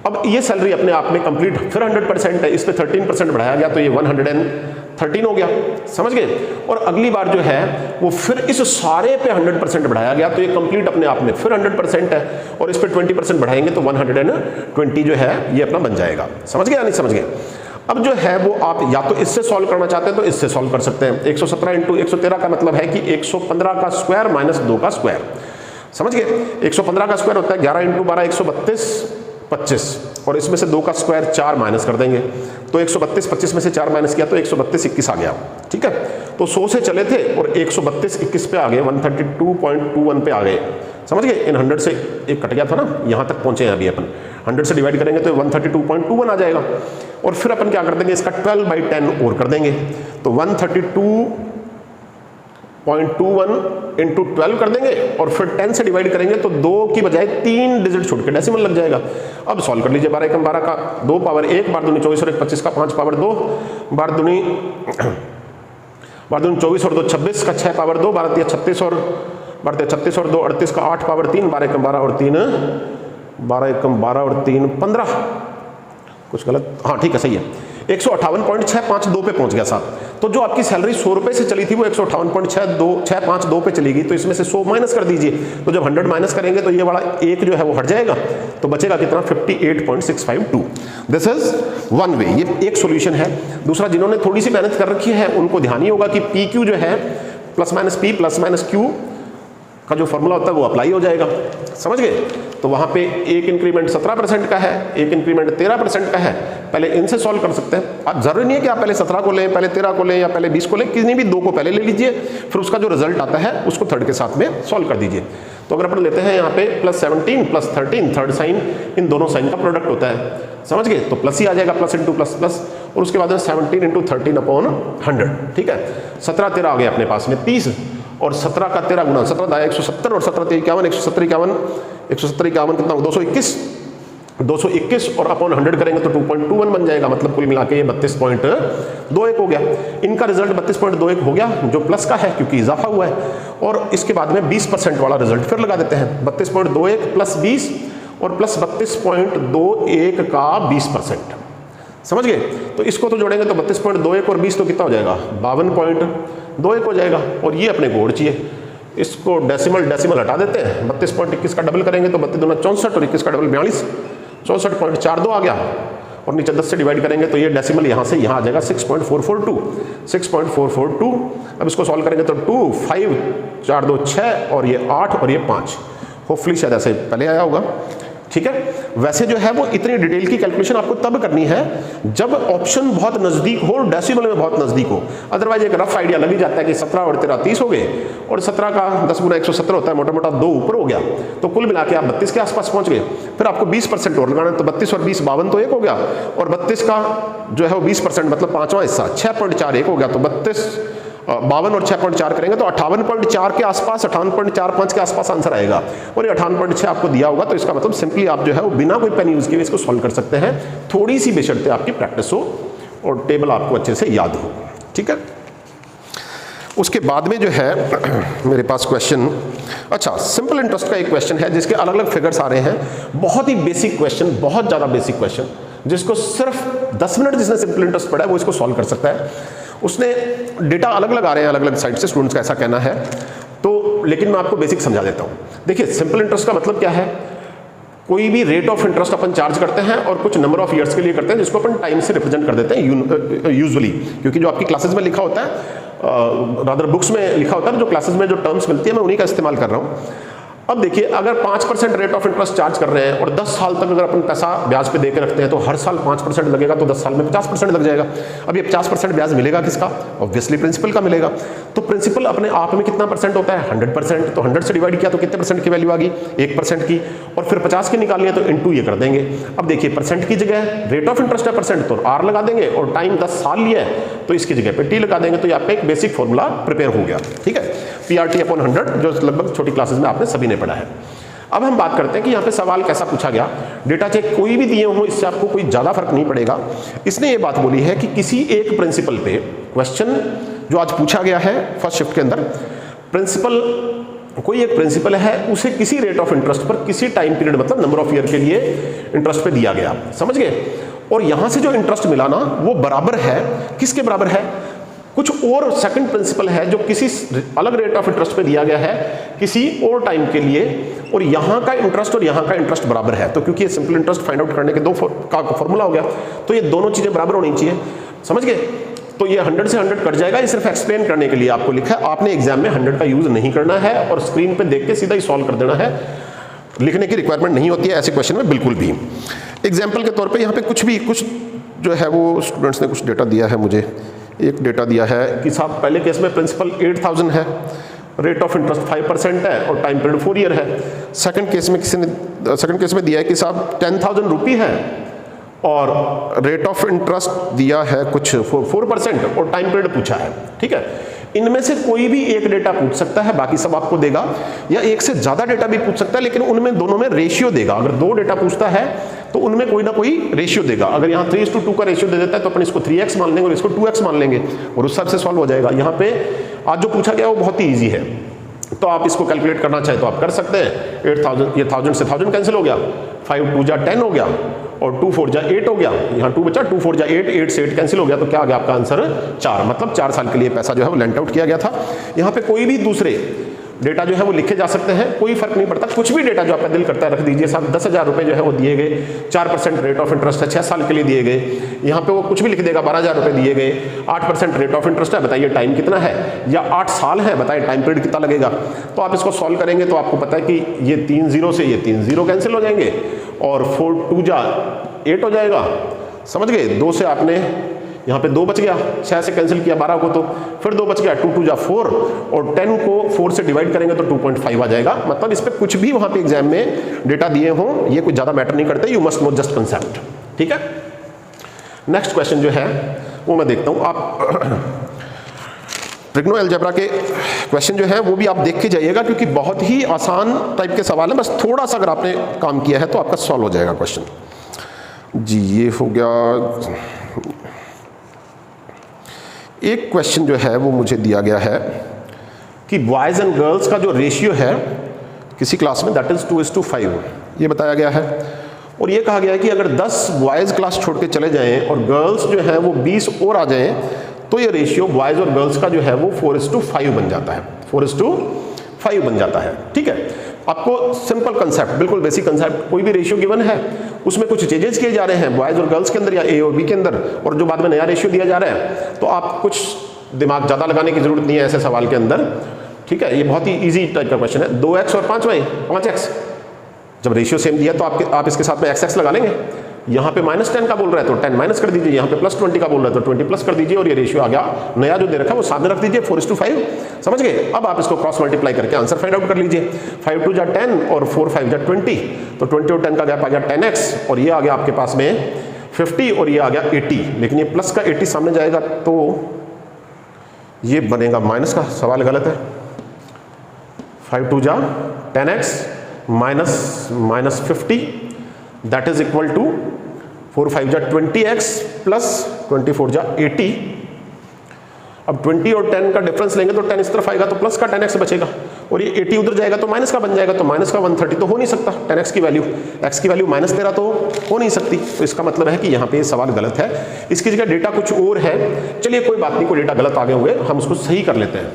अब ये सैलरी अपने आप में कंप्लीट फिर 100% है, इस पे 13% बढ़ाया गया तो ये 113 हो गया। समझ गए? और अगली बार जो है वो फिर इस सारे पे 100% बढ़ाया गया तो ये कंप्लीट अपने आप में फिर 100% है, और इस पे 20% बढ़ाएंगे तो 120 जो है ये अपना बन जाएगा। समझ गए या नहीं समझ गए? अब जो है वो आप या तो इससे सॉल्व करना चाहते हैं तो इससे सॉल्व कर सकते हैं। 117 × 113 का मतलब है कि 115 का स्क्वायर - 2 का स्क्वायर। समझ गए? 115 का स्क्वायर होता है 11 × 12 132 25 और इसमें से 2 का स्क्वायर 4 माइनस कर देंगे तो 132, 25 में से 4 माइनस किया तो 132, 21 आ गया। ठीक है, तो 100 से चले थे और 132, 21 पे आ गए, 132.21 पे आ गए। समझ गए, इन 100 से एक कट गया था ना, यहाँ तक पहुँचे हैं अभी अपन। 100 से डिवाइड करेंगे तो 132.21 आ जाएगा और फिर अपन क्या कर देंगे, इसका 12/10 और कर देंगे तो 132.21 इंटू 12 कर देंगे और फिर 10 से डिवाइड करेंगे तो 2 की बजाय 3 डिजिट छोड़ के डेसिमल लग जाएगा। अब सॉल्व कर लीजिए, 12 एकम 12 का 2 पावर 1, बार दूनी 24 और 1 25 का 5 पावर 2, बार दूनी 24 और 2 26 का 6 पावर 2, 12 3 36 और 36 और 2 38 का 8 पावर 3, 12 एकम 12 और 3 12 एकम 12 और 3 15, कुछ गलत, हाँ ठीक है सही है, 158.652 पे पहुंच गया साहब। तो जो आपकी सैलरी 100 रुपए से चली थी वो 158.652 पे चलेगी, तो इसमें से 100 माइनस कर दीजिए, तो जब 100 माइनस करेंगे तो ये वाला एक जो है वो हट जाएगा, तो बचेगा कितना 58.652। दिस इज वन वे, ये एक सॉल्यूशन है। दूसरा, जिन्होंने थोड़ी सी मेहनत कर रखी है उनको ध्यान ही होगा कि पी क्यू जो है plus minus P plus minus Q का जो फॉर्मूला होता है वो अप्लाई हो जाएगा। समझ गए, तो वहां पे एक इंक्रीमेंट 17% का है, एक इंक्रीमेंट 13% का है, पहले इनसे सॉल्व कर सकते हैं। अब जरूरी नहीं है कि आप पहले 17 को लें, पहले 13 को लें या पहले 20 को लें, किसी भी 2 को पहले ले लीजिए, फिर उसका जो रिजल्ट आता है उसको थर्ड के साथ में सॉल्व कर दीजिए। तो अगर अपन लेते हैं यहाँ पे +17 +13, थर्ड साइन इन दोनों साइन का प्रोडक्ट होता है, समझ गए, तो प्लस ही आ जाएगा, प्लस इंटू प्लस प्लस, और उसके बाद 17 इंटू 13/100। ठीक है, 17 13 आ गया अपने पास में 30 और 17 का 13 गुना 17 दाया 170 और 17 51 170 51 कितना 221 और अपॉन 100 करेंगे तो 2.21 बन जाएगा, मतलब कुल मिला के ये 32.21 हो गया। इनका रिजल्ट 32.21 हो गया जो प्लस का है क्योंकि इजाफा हुआ है। और इसके बाद में 20% वाला रिजल्ट फिर लगा देते हैं, 32.21 प्लस 20 और प्लस 32.21 का 20%। समझ गए, तो इसको तो जोड़ेंगे तो 32.21 और 20 तो कितना हो जाएगा 52.21 हो जाएगा। और ये अपने को और चाहिए, इसको डेसिमल हटा देते हैं, 32.21 का डबल करेंगे तो 32 दूना 64 और 21 का डबल 42, 64.42 आ गया। और नीचे 10 से डिवाइड करेंगे तो ये डेसिमल यहाँ से यहाँ आ जाएगा 6.442। अब इसको सॉल्व करेंगे तो 2 5 4 2 6 और ये 8 और ये 5, होपफुली शायद ऐसे पहले आया होगा। ठीक है, वैसे जो है वो इतनी डिटेल की कैलकुलेशन आपको तब करनी है जब ऑप्शन बहुत नजदीक हो, डेसिमल में बहुत नजदीक हो। अदरवाइज एक रफ आइडिया लग ही जाता है कि 17 और 13 30 हो गए और 17 का 10 गुना 170 होता है, मोटा मोटा 2 ऊपर हो गया, तो कुल मिला के आप 32 के आसपास पहुंच गए। फिर आपको 20% और लगाना है, तो 32 और 20 52 तो 1 हो गया, और 32 का जो है वो 20% मतलब पांचवा हिस्सा 6.41 हो गया, तो 52 और 6.4 करेंगे तो 58.4 के आसपास, 58.45 के आसपास आंसर आएगा। और ये 58.6 आपको दिया होगा, तो इसका मतलब सिंपली आप जो है वो बिना कोई पेन यूज किए इसको सॉल्व कर सकते हैं, थोड़ी सी बेशर्ते आपकी प्रैक्टिस हो और टेबल आपको अच्छे से याद हो। ठीक है, उसके बाद में जो है मेरे पास क्वेश्चन, अच्छा सिंपल इंटरेस्ट का एक क्वेश्चन है जिसके अलग अलग फिगर्स आ रहे हैं, बहुत ही बेसिक क्वेश्चन, बहुत ज़्यादा बेसिक क्वेश्चन, जिसको सिर्फ 10 मिनट जिसने सिंपल इंटरेस्ट पढ़ा है वो इसको सॉल्व कर सकता है। उसने डेटा अलग अलग आ रहे हैं अलग अलग साइड से, स्टूडेंट्स का ऐसा कहना है, तो लेकिन मैं आपको बेसिक समझा देता हूँ। देखिए सिंपल इंटरेस्ट का मतलब क्या है, कोई भी rate of interest upon charge करते हैं और कुछ नंबर ऑफ ईयर्स के लिए करते हैं, जिसको अपन टाइम से रिप्रेजेंट कर देते हैं यूजुअली, क्योंकि जो आपकी क्लासेस में लिखा होता है, रादर बुक्स में लिखा होता है, जो क्लासेस में जो टर्म्स मिलती है मैं उन्हीं का इस्तेमाल कर रहा हूँ। अब देखिए, अगर 5% रेट ऑफ इंटरेस्ट चार्ज कर रहे हैं और 10 साल तक अगर अपन पैसा ब्याज पे दे के रखते हैं तो हर साल 5% लगेगा, तो 10 साल में 50% लग जाएगा। अब ये 50% ब्याज मिलेगा किसका, ऑब्वियसली प्रिंसिपल का मिलेगा। तो प्रिंसिपल अपने आप में कितना परसेंट होता है 100%, तो 100 से डिवाइड किया तो कितने परसेंट की वैल्यू आ गई 1% की, और फिर 50 की निकालनी है तो इनटू ये कर देंगे। अब देखिए परसेंट की जगह रेट ऑफ इंटरेस्ट है परसेंट, तो R लगा देंगे, और टाइम 10 साल लिया है तो इसकी जगह पे T लगा देंगे, तो यहाँ पे एक बेसिक फॉर्मूला प्रिपेयर हो गया। ठीक है, PRT/100 जो लगभग छोटी क्लासेस में आपने सभी ने पढ़ा है। अब हम बात करते हैं कि यहाँ पे सवाल कैसा पूछा गया। डेटा चेक कोई भी दिए हो, इससे आपको कोई ज़्यादा फर्क नहीं पड़ेगा। इसने ये बात बोली है कि किसी एक प्रिंसिपल पे क्वेश्चन जो आज पूछा गया है फर्स्ट शिफ्ट के अंदर, प्रिंसिपल कोई एक प्रिंसिपल है, उसे किसी रेट ऑफ इंटरेस्ट पर किसी टाइम पीरियड मतलब नंबर ऑफ ईयर के लिए इंटरेस्ट पे दिया गया, समझ गए। और यहां से जो इंटरेस्ट मिला ना वो बराबर है, किसके बराबर है, कुछ और सेकंड प्रिंसिपल है जो किसी अलग रेट ऑफ इंटरेस्ट पे दिया गया है किसी और टाइम के लिए, और यहां का इंटरेस्ट और यहां का इंटरेस्ट बराबर है। तो क्योंकि ये सिंपल इंटरेस्ट फाइंड आउट करने के दो का फॉर्मूला हो गया, तो ये दोनों चीजें बराबर होनी चाहिए, समझ गए। तो ये 100 से 100 कट जाएगा, ये सिर्फ एक्सप्लेन करने के लिए आपको लिखा है। आपने एग्जाम में 100 का यूज नहीं करना है और स्क्रीन पे देख के सीधा ही सॉल्व कर देना है। लिखने की रिक्वायरमेंट नहीं होती है ऐसे क्वेश्चन में बिल्कुल भी। एग्जाम्पल के तौर पे यहाँ पे कुछ जो है वो स्टूडेंट्स ने कुछ डेटा दिया है मुझे। एक डेटा दिया है कि साहब पहले केस में प्रिंसिपल 8000 है, रेट ऑफ इंटरेस्ट 5% है और टाइम पीरियड 4 ईयर है। सेकंड केस में दिया है कि साहब 10,000 रुपये है और रेट ऑफ इंटरेस्ट दिया है कुछ 4% और टाइम पीरियड पूछा है। ठीक है, इनमें से कोई भी एक डेटा पूछ सकता है, बाकी सब आपको देगा, या एक से ज्यादा डेटा भी पूछ सकता है, लेकिन उनमें दोनों में रेशियो देगा। अगर 2 डेटा पूछता है तो उनमें कोई ना कोई रेशियो देगा। अगर यहाँ 3:2 का रेशियो दे देता है तो अपन इसको 3x मान लेंगे और इसको 2x मान लेंगे और उस हिसाब से सॉल्व हो जाएगा। यहाँ पे आज जो पूछा गया वो बहुत ही ईजी है, तो आप इसको कैलकुलेट करना चाहे तो आप कर सकते हैं। 8000, ये 1000 से 1000 कैंसिल हो गया, 5 2 जा 10 हो गया और 2 4 जा 8 हो गया, यहाँ 2 बचा, 2 4 जा 8, 8 से 8 कैंसिल हो गया, तो क्या आ गया आपका आंसर 4। मतलब 4 साल के लिए पैसा जो है वो लेंट आउट किया गया था। यहाँ पे कोई भी दूसरे डेटा जो है वो लिखे जा सकते हैं, कोई फर्क नहीं पड़ता, कुछ भी डेटा जो आपका दिल करता है रख दीजिए। साहब 10,000 रुपये जो है वो दिए गए, 4% रेट ऑफ इंटरेस्ट है, 6 साल के लिए दिए गए। यहाँ पे वो कुछ भी लिख देगा, 12,000 रुपये दिए गए, 8% रेट ऑफ इंटरेस्ट है, बताइए टाइम कितना है, या 8 साल है, बताइए टाइम पीरियड कितना लगेगा। तो आप इसको सॉल्व करेंगे तो आपको पता है कि ये 3 0 से ये 3 0 कैंसिल हो जाएंगे और 4 2 जा 8 हो जाएगा, समझ गए। 2 से आपने यहाँ पे 2 बच गया, 6 से कैंसिल किया 12 को, तो फिर 2 बच गया, 2 2 जा 4 और 10 को 4 से डिवाइड करेंगे तो 2.5 आ जाएगा। मतलब इस पे कुछ भी वहां पे एग्जाम में डेटा दिए हों, ये कुछ ज्यादा मैटर नहीं करते, you must know just concept. ठीक है, नेक्स्ट क्वेश्चन जो है वो मैं देखता हूं। आप ट्रिग्नो अलजेब्रा के क्वेश्चन जो है वो भी आप देख के जाइएगा, क्योंकि बहुत ही आसान टाइप के सवाल है, बस थोड़ा सा अगर आपने काम किया है तो आपका सॉल्व हो जाएगा क्वेश्चन। जी ये हो गया। एक क्वेश्चन जो है वो मुझे दिया गया है कि बॉयज़ एंड गर्ल्स का जो रेशियो है किसी क्लास में दैट इज 2:5, ये बताया गया है। और ये कहा गया है कि अगर 10 बॉयज़ क्लास छोड़ के चले जाएं और गर्ल्स जो है वो 20 और आ जाएं तो ये रेशियो बॉयज़ और गर्ल्स का जो है वो 4:5 बन जाता है, 4:5 बन जाता है। ठीक है, आपको सिंपल कंसेप्ट, बिल्कुल बेसिक कंसेप्ट, कोई भी रेशियो गिवन है उसमें कुछ चेंजेस किए जा रहे हैं बॉयज़ और गर्ल्स के अंदर या ए और बी के अंदर, और जो बाद में नया रेशियो दिया जा रहा है, तो आप कुछ दिमाग ज़्यादा लगाने की जरूरत नहीं है ऐसे सवाल के अंदर। ठीक है, ये बहुत ही ईजी टाइप का क्वेश्चन है। 2x और 5x, जब रेशियो सेम दिया तो आप इसके साथ में x लगा लेंगे। यहाँ पे -10 का बोल रहा है तो 10 माइनस कर दीजिए, यहाँ पे +20 का बोल रहा है तो 20 प्लस कर दीजिए, और ये रेशियो आ गया नया जो दे रखा है वो सामने रख दीजिए, 4:5, समझ गए। अब आप इसको क्रॉस मल्टीप्लाई करके आंसर फाइंड आउट कर लीजिए। 5 2 जा 10 और 4 5 जा 20, तो 20 और 10 का गैप आ गया 10x, और ये आ गया आपके पास में 50 और ये आ गया 80, लेकिन ये प्लस का 80 सामने जाएगा तो ये बनेगा माइनस का, सवाल गलत है। 5 2 जा 10x minus 50 that is equal to 4 5 जा 20x प्लस 24 जा 80। अब 20 और 10 का डिफरेंस लेंगे तो 10 इस तरफ आएगा तो प्लस का 10x बचेगा, और ये 80 उधर जाएगा तो माइनस का बन जाएगा, तो माइनस का 130 तो हो नहीं सकता। 10x की वैल्यू, x की वैल्यू -13 तो हो नहीं सकती, तो इसका मतलब है कि यहाँ पे सवाल गलत है। इसकी जगह डेटा कुछ और है, चलिए कोई बात नहीं, कोई डेटा गलत आगे होंगे, हम उसको सही कर लेते हैं।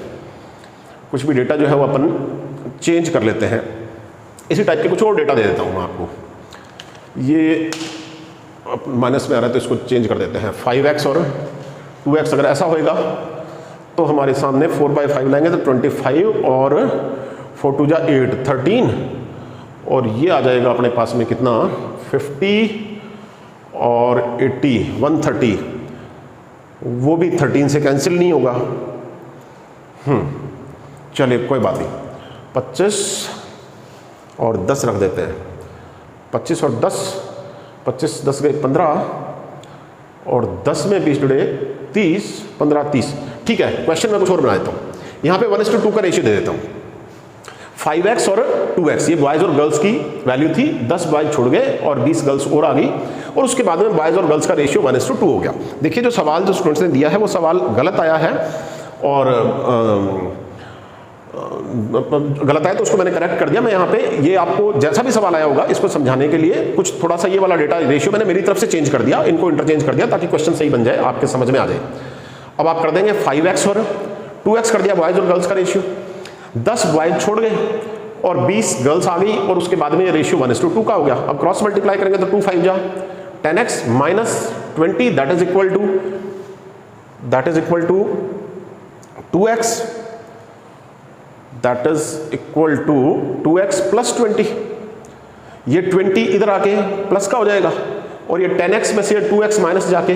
कुछ भी डेटा जो है वो अपन चेंज कर लेते हैं। इसी टाइप के कुछ और डेटा दे देता हूँ मैं आपको। ये माइनस में आ रहा है तो इसको चेंज कर देते हैं। 5x और 2x अगर ऐसा होएगा तो हमारे सामने 4/5 लाएंगे तो 25 और 4 2 जा 8 13, और ये आ जाएगा अपने पास में कितना 50 और 80 130, वो भी 13 से कैंसिल नहीं होगा। चलिए कोई बात नहीं, 25 और 10 रख देते हैं। 25 और 10, 25 10 गए 15 और 10 में 20 जुड़े 30, 15 30। ठीक है, क्वेश्चन में कुछ और बना देता हूँ। यहाँ पे 1:2 का रेशियो दे देता हूँ। 5x और 2x, ये बॉयज़ और गर्ल्स की वैल्यू थी, 10 बॉयज़ छोड़ गए और 20 गर्ल्स और आ गई, और उसके बाद में बॉयज़ और गर्ल्स का रेशियो 1:2 हो गया। देखिए जो सवाल जो स्टूडेंट्स ने दिया है वो सवाल गलत आया है, और गलत आया तो उसको मैंने करेक्ट कर दिया। मैं यहाँ पे ये आपको जैसा भी सवाल आया होगा इसको समझाने के लिए कुछ थोड़ा सा ये वाला डेटा रेशियो मैंने मेरी तरफ से चेंज कर दिया, इनको इंटरचेंज कर दिया ताकि क्वेश्चन सही बन जाए, आपके समझ में आ जाए। अब आप कर देंगे 5x और 2x कर दिया बॉयज़ और गर्ल्स का रेशियो, 10 बॉयज़ छोड़ गए और 20 गर्ल्स आ गई, और उसके बाद में ये रेशियो 1:2 का हो गया। अब क्रॉस मल्टीप्लाई करेंगे तो 2 5 जा 10x minus 20 that is equal to 2x, that is equal to 2x plus 20, ये 20 इधर आके प्लस का हो जाएगा, और ये 10x में से 2x माइनस जाके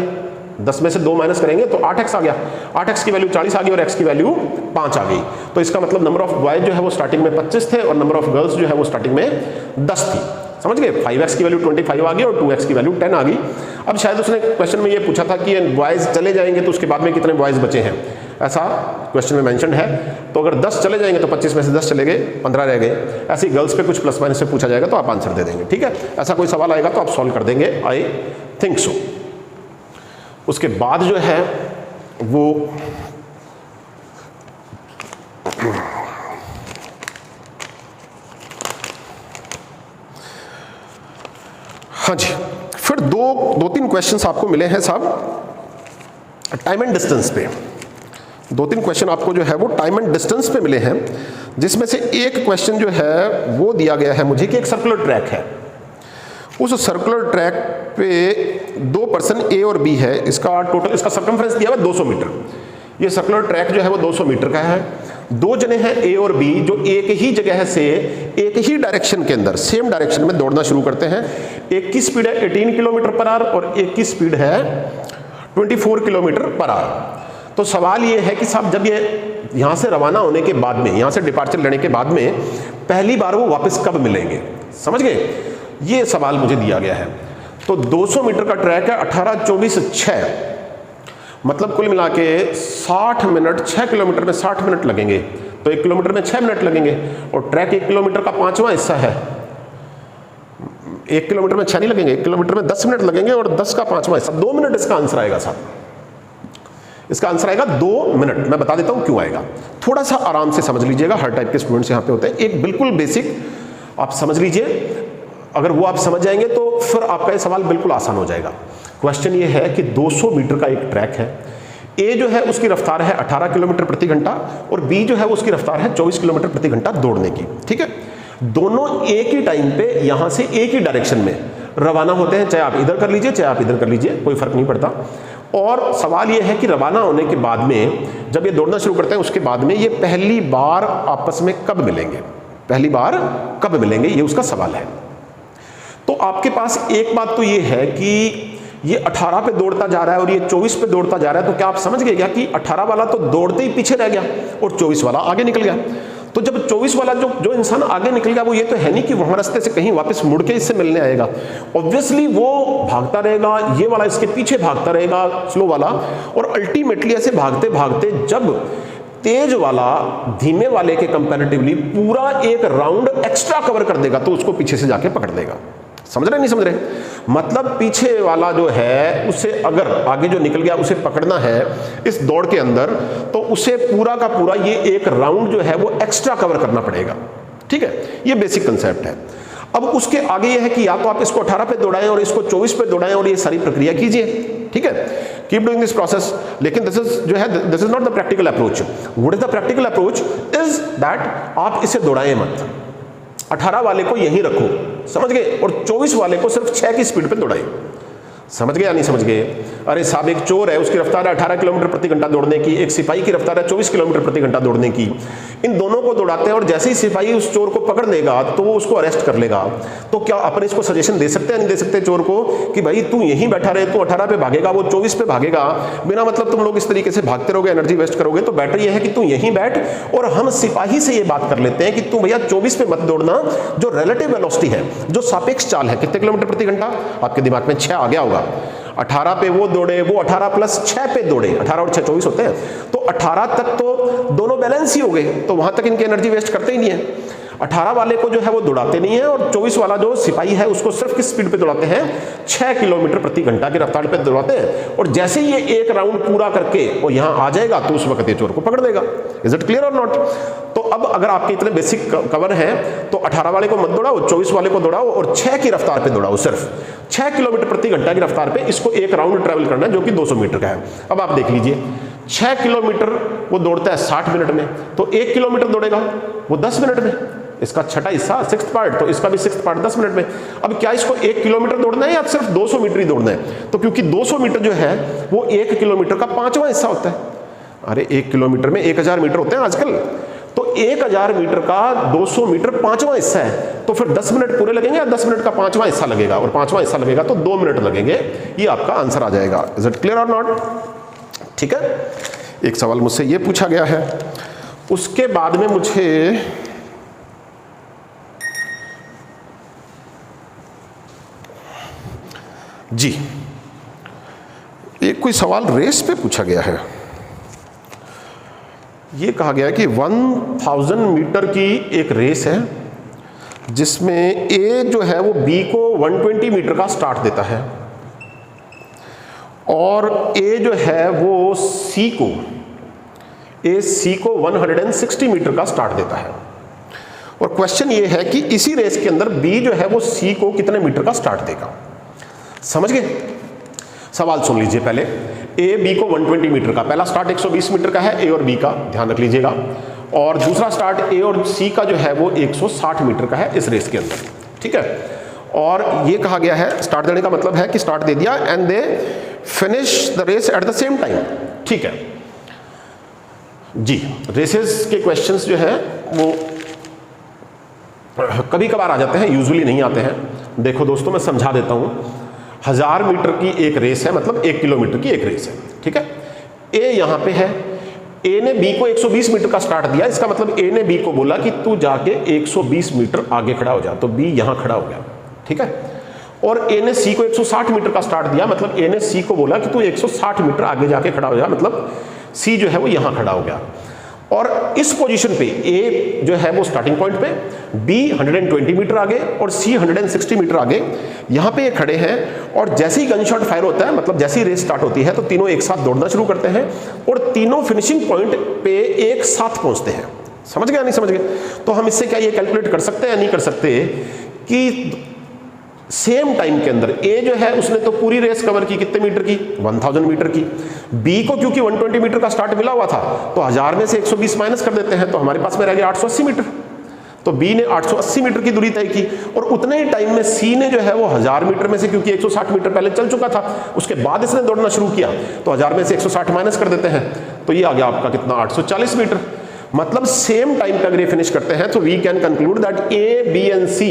10 में से 2 माइनस करेंगे तो 8x आ गया। 8x की वैल्यू 40 आ गई और x की वैल्यू 5 आ गई। तो इसका मतलब नंबर ऑफ बॉयज जो है वो स्टार्टिंग में 25 थे और नंबर ऑफ गर्ल्स जो है वो स्टार्टिंग में 10 थी। समझ गए? 5x की वैल्यू 25 आ गई और 2x की वैल्यू 10 आ गई। अब शायद उसने क्वेश्चन में ये पूछा था कि बॉयज चले जाएंगे तो उसके बाद में कितने बॉयज बचे हैं, ऐसा क्वेश्चन में मेंशन है। तो अगर 10 चले जाएंगे तो 25 में से 10 चले गए, 15 रह गए। ऐसे ही गर्ल्स पे कुछ प्लस माइनस से पूछा जाएगा तो आप आंसर दे देंगे। ठीक है, ऐसा कोई सवाल आएगा तो आप सॉल्व कर देंगे, आई थिंक सो। उसके बाद जो है वो हाँ जी, फिर दो तीन क्वेश्चंस आपको मिले हैं साहब टाइम एंड डिस्टेंस पे। 2-3 क्वेश्चन आपको जो है वो टाइम एंड डिस्टेंस पे मिले हैं, जिसमें से एक क्वेश्चन जो है वो दिया गया है मुझे कि एक सर्कुलर ट्रैक है, उस सर्कुलर ट्रैक पे 2 पर्सन ए और बी है, इसका टोटल इसका सर्कमफ्रेंस दिया हुआ 200 मीटर। ये सर्कुलर ट्रैक जो है वो 200 मीटर का है। 2 जने हैं ए और बी जो एक ही जगह से एक ही डायरेक्शन के अंदर सेम डायरेक्शन में दौड़ना शुरू करते हैं। एक की स्पीड है 18 किलोमीटर पर आवर और एक की स्पीड है 24 किलोमीटर पर आवर। तो सवाल ये है कि साहब जब ये यहाँ से रवाना होने के बाद में, यहाँ से डिपार्चर लेने के बाद में पहली बार वो वापस कब मिलेंगे, समझ गए? ये सवाल मुझे दिया गया है। तो 200 मीटर का ट्रैक है, 18, 24, 6, मतलब कुल मिला के 60 मिनट, 6 किलोमीटर में 60 मिनट लगेंगे, तो 1 किलोमीटर में 6 मिनट लगेंगे। और ट्रैक 1 किलोमीटर का 5वां हिस्सा है, 1 किलोमीटर में 6 नहीं लगेंगे, 1 किलोमीटर में 10 मिनट लगेंगे और 10 का 5वां हिस्सा 2 मिनट इसका आंसर आएगा साहब। इसका आंसर आएगा 2 मिनट। मैं बता देता हूं क्यों आएगा, थोड़ा सा आराम से समझ लीजिएगा। हर टाइप के स्टूडेंट्स यहाँ पे होते हैं। एक बिल्कुल बेसिक आप समझ लीजिए, अगर वो आप समझ जाएंगे तो फिर आपका ये सवाल बिल्कुल आसान हो जाएगा। क्वेश्चन ये है कि 200 मीटर का एक ट्रैक है, ए जो है उसकी रफ्तार है 18 किलोमीटर प्रति घंटा और बी जो है उसकी रफ्तार है 24 किलोमीटर प्रति घंटा दौड़ने की। ठीक है, दोनों एक ही टाइम पे यहां से एक ही डायरेक्शन में रवाना होते हैं, चाहे आप इधर कर लीजिए चाहे आप इधर कर लीजिए, कोई फर्क नहीं पड़ता। और सवाल यह है कि रवाना होने के बाद में जब ये दौड़ना शुरू करते हैं उसके बाद में ये पहली बार आपस में कब मिलेंगे, पहली बार कब मिलेंगे, ये उसका सवाल है। तो आपके पास एक बात तो ये है कि ये 18 पे दौड़ता जा रहा है और ये 24 पे दौड़ता जा रहा है, तो क्या आप समझ गए क्या कि 18 वाला तो दौड़ते ही पीछे रह गया और 24 वाला आगे निकल गया। तो जब 24 वाला जो इंसान आगे निकल गया वो ये तो है नहीं कि वहां रास्ते से कहीं वापस मुड़ के इससे मिलने आएगा। ऑब्वियसली वो भागता रहेगा, ये वाला इसके पीछे भागता रहेगा स्लो वाला, और अल्टीमेटली ऐसे भागते भागते जब तेज वाला धीमे वाले के कंपैरेटिवली पूरा एक राउंड एक्स्ट्रा कवर कर देगा तो उसको पीछे से जाके पकड़ लेगा। समझ रहे नहीं समझ रहे? मतलब पीछे वाला जो है उसे अगर आगे जो निकल गया उसे पकड़ना है इस दौड़ के अंदर, तो उसे पूरा का पूरा ये एक राउंड जो है वो एक्स्ट्रा कवर करना पड़ेगा। ठीक है, ये बेसिक कंसेप्ट है। अब उसके आगे ये है कि या तो आप इसको 18 पे दौड़ाएं और इसको 24 पे दौड़ाएं और ये सारी प्रक्रिया कीजिए। ठीक है, कीप डूइंग दिस प्रोसेस। लेकिन दिस इज जो है this is not the practical approach. What is the practical approach is that आप इसे दौड़ाएं मत, 18 वाले को यहीं रखो, समझ गए, और 24 वाले को सिर्फ 6 की स्पीड पे दौड़ाइए। समझ गए या नहीं समझ गए? अरे साहब एक चोर है, उसकी रफ्तार है 18 किलोमीटर प्रति घंटा दौड़ने की, एक सिपाही की रफ्तार है 24 किलोमीटर प्रति घंटा दौड़ने की। इन दोनों को दौड़ाते हैं और जैसे ही सिपाही उस चोर को पकड़ लेगा तो वो उसको अरेस्ट कर लेगा। तो क्या अपन इसको सजेशन दे सकते हैं नहीं दे सकते चोर को कि भाई तू यहीं बैठा रहे, तू 18 पे भागेगा वो 24 पे भागेगा, बिना मतलब तुम लोग इस तरीके से भागते रहोगे, एनर्जी वेस्ट करोगे, तो बेटर ये है कि तू यहीं बैठ और हम सिपाही से ये बात कर लेते हैं कि तू भैया 24 पे मत दौड़ना, जो रिलेटिव वेलोसिटी है, जो सापेक्ष चाल है, कितने किलोमीटर प्रति घंटा आपके दिमाग में 6 आ गया होगा। 18 पे वो दौड़े, वो 18 प्लस 6 पे दौड़े, 18 और 6 24 होते हैं, तो 18 तक तो दोनों बैलेंस ही हो गए, तो वहां तक इनकी एनर्जी वेस्ट करते ही नहीं है। 18 वाले को जो है वो दौड़ाते नहीं है और 24 वाला जो सिपाही है उसको सिर्फ किस स्पीड पे दौड़ाते हैं, 6 किलोमीटर प्रति घंटा की रफ्तार पे दौड़ाते हैं। और जैसे ही ये एक राउंड पूरा करके वो यहां आ जाएगा तो उस वक्त ये चोर को पकड़ देगा। इज इट क्लियर और नॉट? तो अब अगर आपके इतने बेसिक कवर है तो 18 वाले को मत दौड़ाओ, 24 वाले को दौड़ाओ और 6 की रफ्तार पे दौड़ाओ, सिर्फ 6 किलोमीटर प्रति घंटा की रफ्तार पे इसको एक राउंड ट्रेवल करना है जो कि 200 मीटर का है। अब आप देख लीजिए 6 किलोमीटर वो दौड़ता है 60 मिनट में, तो 1 किलोमीटर दौड़ेगा वो 10 मिनट में, इसका छठा हिस्सा 6th पार्ट, तो इसका भी 6th पार्ट 10 मिनट में। अब क्या इसको 1 किलोमीटर दौड़ना है या सिर्फ 200 मीटर ही दौड़ना है? तो क्योंकि 200 मीटर जो है वो 1 किलोमीटर का 5वां हिस्सा होता है। अरे 1 किलोमीटर में 1000 मीटर होते हैं आजकल, तो 1000 मीटर का 200 मीटर 5वां हिस्सा है, तो फिर 10 मिनट पूरे लगेंगे या 10 मिनट का 5वां हिस्सा लगेगा, और 5वां हिस्सा लगेगा तो 2 मिनट लगेंगे। ये आपका आंसर आ जाएगा। इज इट क्लियर और नॉट? ठीक है, एक सवाल मुझसे ये पूछा गया है। उसके बाद में मुझे जी एक कोई सवाल रेस पे पूछा गया है। ये कहा गया है कि 1000 मीटर की एक रेस है जिसमें ए जो है वो बी को 120 मीटर का स्टार्ट देता है, और ए जो है वो सी को 160 मीटर का स्टार्ट देता है। और क्वेश्चन ये है कि इसी रेस के अंदर बी जो है वो सी को कितने मीटर का स्टार्ट देगा। समझ गए? सवाल सुन लीजिए पहले। ए बी को 120 मीटर का, पहला स्टार्ट 120 मीटर का है ए और बी का, ध्यान रख लीजिएगा, और दूसरा स्टार्ट ए और सी का जो है वो 160 मीटर का है इस रेस के अंदर। ठीक है, और ये कहा गया है स्टार्ट देने का मतलब है कि स्टार्ट दे दिया and they finish the race at the same time. ठीक है जी, रेसेस के क्वेश्चंस जो है वो कभी कभार आ जाते हैं, यूजुअली नहीं आते हैं। देखो दोस्तों, मैं समझा देता हूं। 1000 मीटर की एक रेस है, मतलब 1 किलोमीटर की एक रेस है। ठीक है, ए यहां पे है, ए ने बी को 120 मीटर का स्टार्ट दिया, इसका मतलब ए ने बी को बोला कि तू जाके 120 मीटर आगे खड़ा हो जा, तो बी यहां खड़ा हो गया। ठीक है, और ए ने सी को 160 मीटर का स्टार्ट दिया, मतलब ए ने सी को बोला कि तू 160 मीटर आगे जाके खड़ा हो जा, मतलब सी जो है वो यहां खड़ा हो गया। और इस पोजीशन पे ए जो है वो स्टार्टिंग पॉइंट पे, बी 120 मीटर आगे और सी 160 मीटर आगे, यहां पे ये खड़े हैं। और जैसे ही गन शॉट फायर होता है, मतलब जैसे ही रेस स्टार्ट होती है, तो तीनों एक साथ दौड़ना शुरू करते हैं और तीनों फिनिशिंग पॉइंट पे एक साथ पहुंचते हैं। समझ गया नहीं समझ गए? तो हम इससे क्या ये कैलकुलेट कर सकते हैं या नहीं कर सकते कि सेम टाइम के अंदर ए जो है उसने तो पूरी रेस कवर की, कितने मीटर की? 1000 मीटर की। बी को क्योंकि 120 मीटर का स्टार्ट मिला हुआ था, तो 1000 में से 120 माइनस कर देते हैं, तो हमारे पास में रह गया 880 मीटर। तो बी ने 880 मीटर की दूरी तय की, और उतने ही टाइम में सी ने जो है वो 1000 मीटर में से, क्योंकि 160 मीटर पहले चल चुका था, उसके बाद इसने दौड़ना शुरू किया, तो 1000 में से 160 माइनस कर देते हैं, तो ये आ गया आपका कितना? 840 मीटर। मतलब सेम टाइम पे अगर ये फिनिश करते हैं तो we can conclude that A, B and C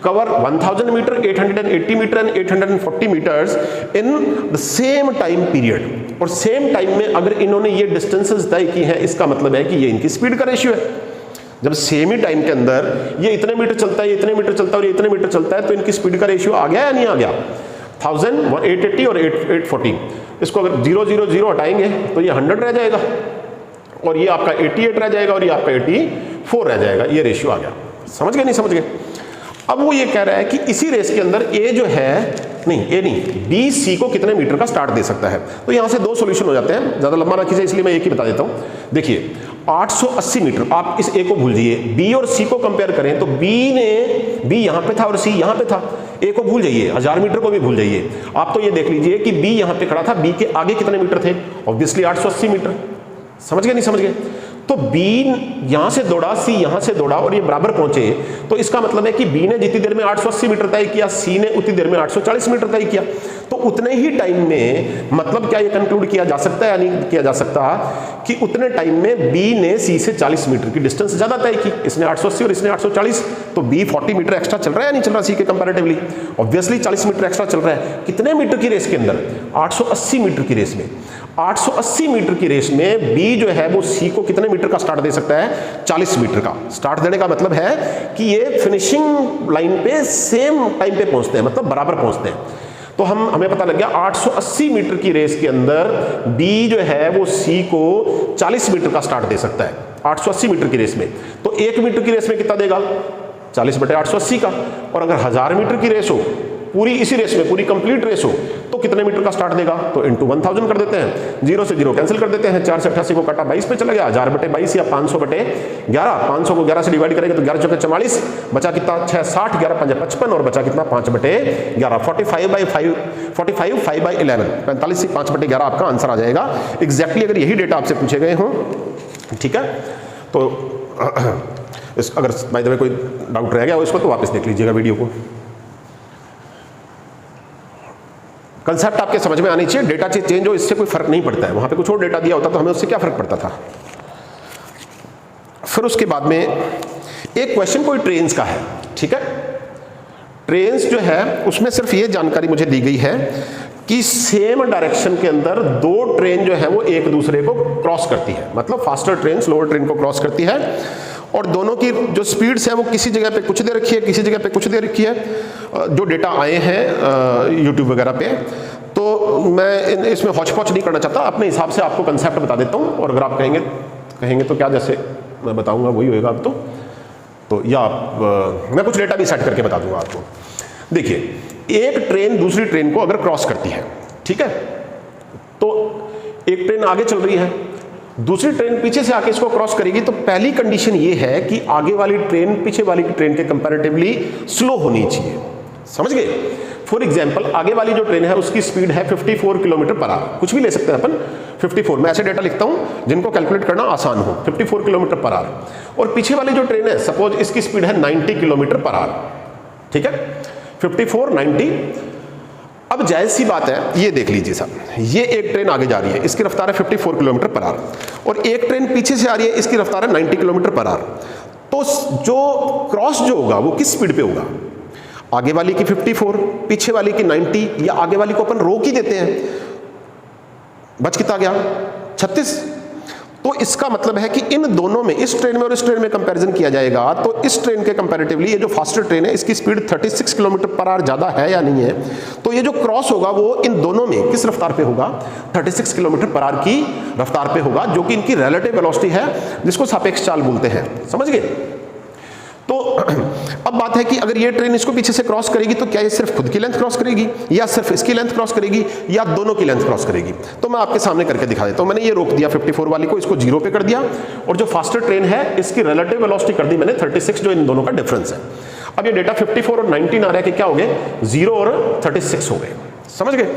cover 1000 metre, 880 metre and 840 metres in the same time period. और सेम टाइम में अगर इन्होंने ये डिस्टेंसेस तय की हैं, इसका मतलब है कि ये इनकी स्पीड का रेशियो है। जब सेम ही टाइम के अंदर ये इतने मीटर चलता है, ये इतने मीटर चलता है और ये इतने मीटर चलता है, तो इनकी स्पीड का रेशियो आ गया या नहीं आ गया? 1000, 880 और 840। इसको अगर 0 0 0 हटाएंगे तो ये 100 रह जाएगा, और ये आपका 88 रह जाएगा, और ये आपका 84 रह जाएगा। ये रेशियो आ गया। समझ गए नहीं समझ गए? अब वो ये कह रहा है कि इसी रेस के अंदर ए जो है, नहीं ए नहीं, बी सी को कितने मीटर का स्टार्ट दे सकता है। तो यहां से दो सॉल्यूशन हो जाते हैं, ज्यादा लंबा ना खींचे इसलिए मैं एक ही बता देता हूं। देखिए 880 मीटर, आप इस ए को भूल जाइए, बी और सी को कंपेयर करें तो बी यहां पे था और सी यहां पे था। ए को भूल जाइए, 1000 मीटर को भी भूल जाइए। आप तो ये देख लीजिए कि बी यहां पे खड़ा था, बी के आगे कितने मीटर थे? Obviously 880 metre. समझ गए नहीं समझ गए? तो बी यहां से दौड़ा, सी यहां से दौड़ा, और ये बराबर पहुंचे, तो इसका मतलब है कि बी ने जितनी देर में 880 मीटर तय किया, सी ने उतनी देर में 840 मीटर तय किया। तो उतने ही टाइम में, मतलब क्या ये कंक्लूड किया जा सकता है या नहीं किया जा सकता कि उतने टाइम में बी ने सी से 40 मीटर की डिस्टेंस ज्यादा तय की। इसने 880 और इसने 840, तो बी 40 मीटर एक्स्ट्रा चल रहा है या नहीं चल रहा सी के कंपैरेटिवली? ऑब्वियसली 40 मीटर एक्स्ट्रा चल रहा है। कितने मीटर की रेस के अंदर? 880 मीटर की रेस में। 880 मीटर की रेस में बी जो है वो सी को कितने मीटर का स्टार्ट दे सकता है? 40 मीटर का स्टार्ट देने का मतलब है कि ये फिनिशिंग लाइन पे सेम टाइम पे पहुंचते हैं, मतलब बराबर पहुंचते हैं। तो हमें पता लग गया 880 मीटर की रेस के अंदर बी जो है वो सी को 40 मीटर का स्टार्ट दे सकता है 880 मीटर की रेस में। तो 1 मीटर की रेस में कितना देगा? 40/880 का। और अगर 1000 मीटर की रेस हो, पूरी इसी रेस में पूरी कंप्लीट रेस हो, तो कितने मीटर का स्टार्ट देगा? तो इंटू 1000 कर देते हैं, 0 से 0 कैंसिल कर देते हैं, 4 से 88 को काटा 22 पे चला गया, 1000/22 या 500/11। 500 को 11 से डिवाइड करेंगे तो 11 चौके 44, बचा कितना? 6 60, 11 5 55, और बचा कितना? 5/11। 45/5, 5/11, 45 से 5/11 आपका आंसर आ जाएगा एग्जैक्टली, अगर यही डेटा आपसे पूछे गए हों। ठीक है, तो अगर बाय द वे कोई डाउट रह गया हो इसको तो वापस देख लीजिएगा वीडियो को। कंसेप्ट आपके समझ में आनी चाहिए। डेटा चेंज हो इससे कोई फर्क नहीं पड़ता है, वहां पे कुछ और डेटा दिया होता तो हमें उससे क्या फर्क पड़ता था। फिर उसके बाद में एक क्वेश्चन कोई ट्रेन्स का है, ठीक है। ट्रेन्स जो है उसमें सिर्फ ये जानकारी मुझे दी गई है कि सेम डायरेक्शन के अंदर दो ट्रेन जो है वो एक दूसरे को क्रॉस करती है, मतलब फास्टर ट्रेन स्लोअर ट्रेन को क्रॉस करती है, और दोनों की जो स्पीड्स है वो किसी जगह पे कुछ दे रखी है, किसी जगह पे कुछ दे रखी है। जो डेटा आए हैं यूट्यूब वगैरह पे, तो मैं इसमें हौच पौच नहीं करना चाहता, अपने हिसाब से आपको कंसेप्ट बता देता हूँ, और अगर आप कहेंगे तो क्या जैसे मैं बताऊंगा वही होएगा अब तो या मैं कुछ डेटा भी सेट करके बता दूंगा आपको। देखिए, एक ट्रेन दूसरी ट्रेन को अगर क्रॉस करती है, ठीक है, तो एक ट्रेन आगे चल रही है, दूसरी ट्रेन पीछे से आके इसको क्रॉस करेगी, तो पहली कंडीशन ये है कि आगे वाली ट्रेन पीछे वाली ट्रेन के कंपैरेटिवली स्लो होनी चाहिए। समझ गए? फॉर एग्जांपल, आगे वाली जो ट्रेन है उसकी स्पीड है 54 किलोमीटर पर आवर, कुछ भी ले सकते हैं अपन 54, मैं ऐसे डेटा लिखता हूं जिनको कैलकुलेट करना आसान हो, 54 किलोमीटर पर आवर, और पीछे वाली जो ट्रेन है सपोज इसकी स्पीड है 90 किलोमीटर पर आवर, ठीक है, 54 90। अब जायज सी बात है, ये देख लीजिए साहब, ये एक ट्रेन आगे जा रही है, इसकी रफ्तार है 54 किलोमीटर पर आवर, और एक ट्रेन पीछे से आ रही है, इसकी रफ्तार है 90 किलोमीटर पर आवर। तो जो क्रॉस जो होगा वो किस स्पीड पे होगा? आगे वाली की 54, पीछे वाली की 90, या आगे वाली को अपन रोक ही देते हैं, बच कितना गया 36। तो इसका मतलब है कि इन दोनों में, इस ट्रेन में और इस ट्रेन में कंपैरिजन किया जाएगा, तो इस ट्रेन के कंपैरेटिवली ये जो फास्टर ट्रेन है इसकी स्पीड 36 किलोमीटर पर आवर ज्यादा है या नहीं है। तो ये जो क्रॉस होगा वो इन दोनों में किस रफ्तार पे होगा? 36 किलोमीटर पर आवर की रफ्तार पे होगा, जो कि इनकी रिलेटिव वेलोसिटी है, जिसको सापेक्ष चाल बोलते हैं। समझ गए? तो अब बात है कि अगर ये ट्रेन इसको पीछे से क्रॉस करेगी तो क्या ये सिर्फ खुद की लेंथ क्रॉस करेगी, या सिर्फ इसकी लेंथ क्रॉस करेगी, या दोनों की लेंथ क्रॉस करेगी? तो मैं आपके सामने करके दिखा देता हूं। मैंने ये रोक दिया 54 वाली को, इसको 0 पे कर दिया, और जो फास्टर ट्रेन है इसकी रिलेटिव वेलोसिटी कर दी मैंने 36, जो इन दोनों का डिफरेंस है। अब ये डेटा 54 और 19 आ रहा है कि क्या हो गए? 0 और 36 हो गए। समझ गए?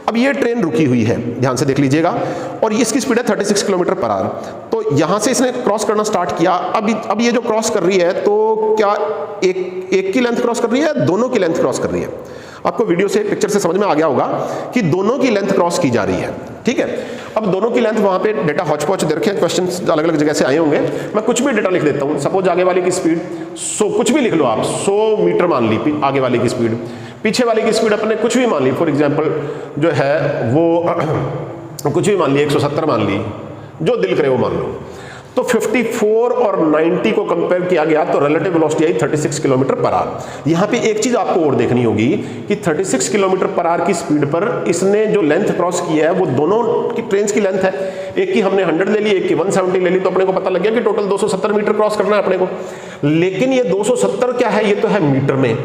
अब ये ट्रेन रुकी हुई है, ध्यान से देख लीजिएगा, और इसकी स्पीड है 36 किलोमीटर पर आवर। तो यहां से इसने क्रॉस करना स्टार्ट किया। अब ये जो क्रॉस कर रही है, तो क्या एक की लेंथ क्रॉस कर रही है, दोनों की लेंथ क्रॉस कर रही है? आपको वीडियो से, पिक्चर से समझ में आ गया होगा कि दोनों की लेंथ क्रॉस की जा रही है, ठीक है। अब दोनों की लेंथ, वहां पे डेटा हौच पौच दे रखे हैं, क्वेश्चन अलग अलग जगह से आए होंगे, मैं कुछ भी डेटा लिख देता हूं। सपोज आगे वाली की स्पीड 100, कुछ भी लिख लो आप, 100 मीटर मान ली आगे वाली की स्पीड, पीछे वाले की स्पीड अपने कुछ भी मान ली, फॉर एग्जांपल जो है वो कुछ भी मान ली, 170 मान ली, जो दिल करे वो मान लो। तो 54 और 90 को कंपेयर किया गया तो रिलेटिव वेलोसिटी आई 36 किलोमीटर पर आवर। यहां पे एक चीज आपको और देखनी होगी कि 36 किलोमीटर पर आवर की स्पीड पर इसने जो लेंथ क्रॉस की है वो दोनों की ट्रेन की लेंथ है। एक की हमने 100 ले ली, एक की 170 ले ली, तो अपने को पता लग गया कि टोटल 270 मीटर क्रॉस करना है अपने को। लेकिन ये 270 क्या है? ये तो है मीटर में,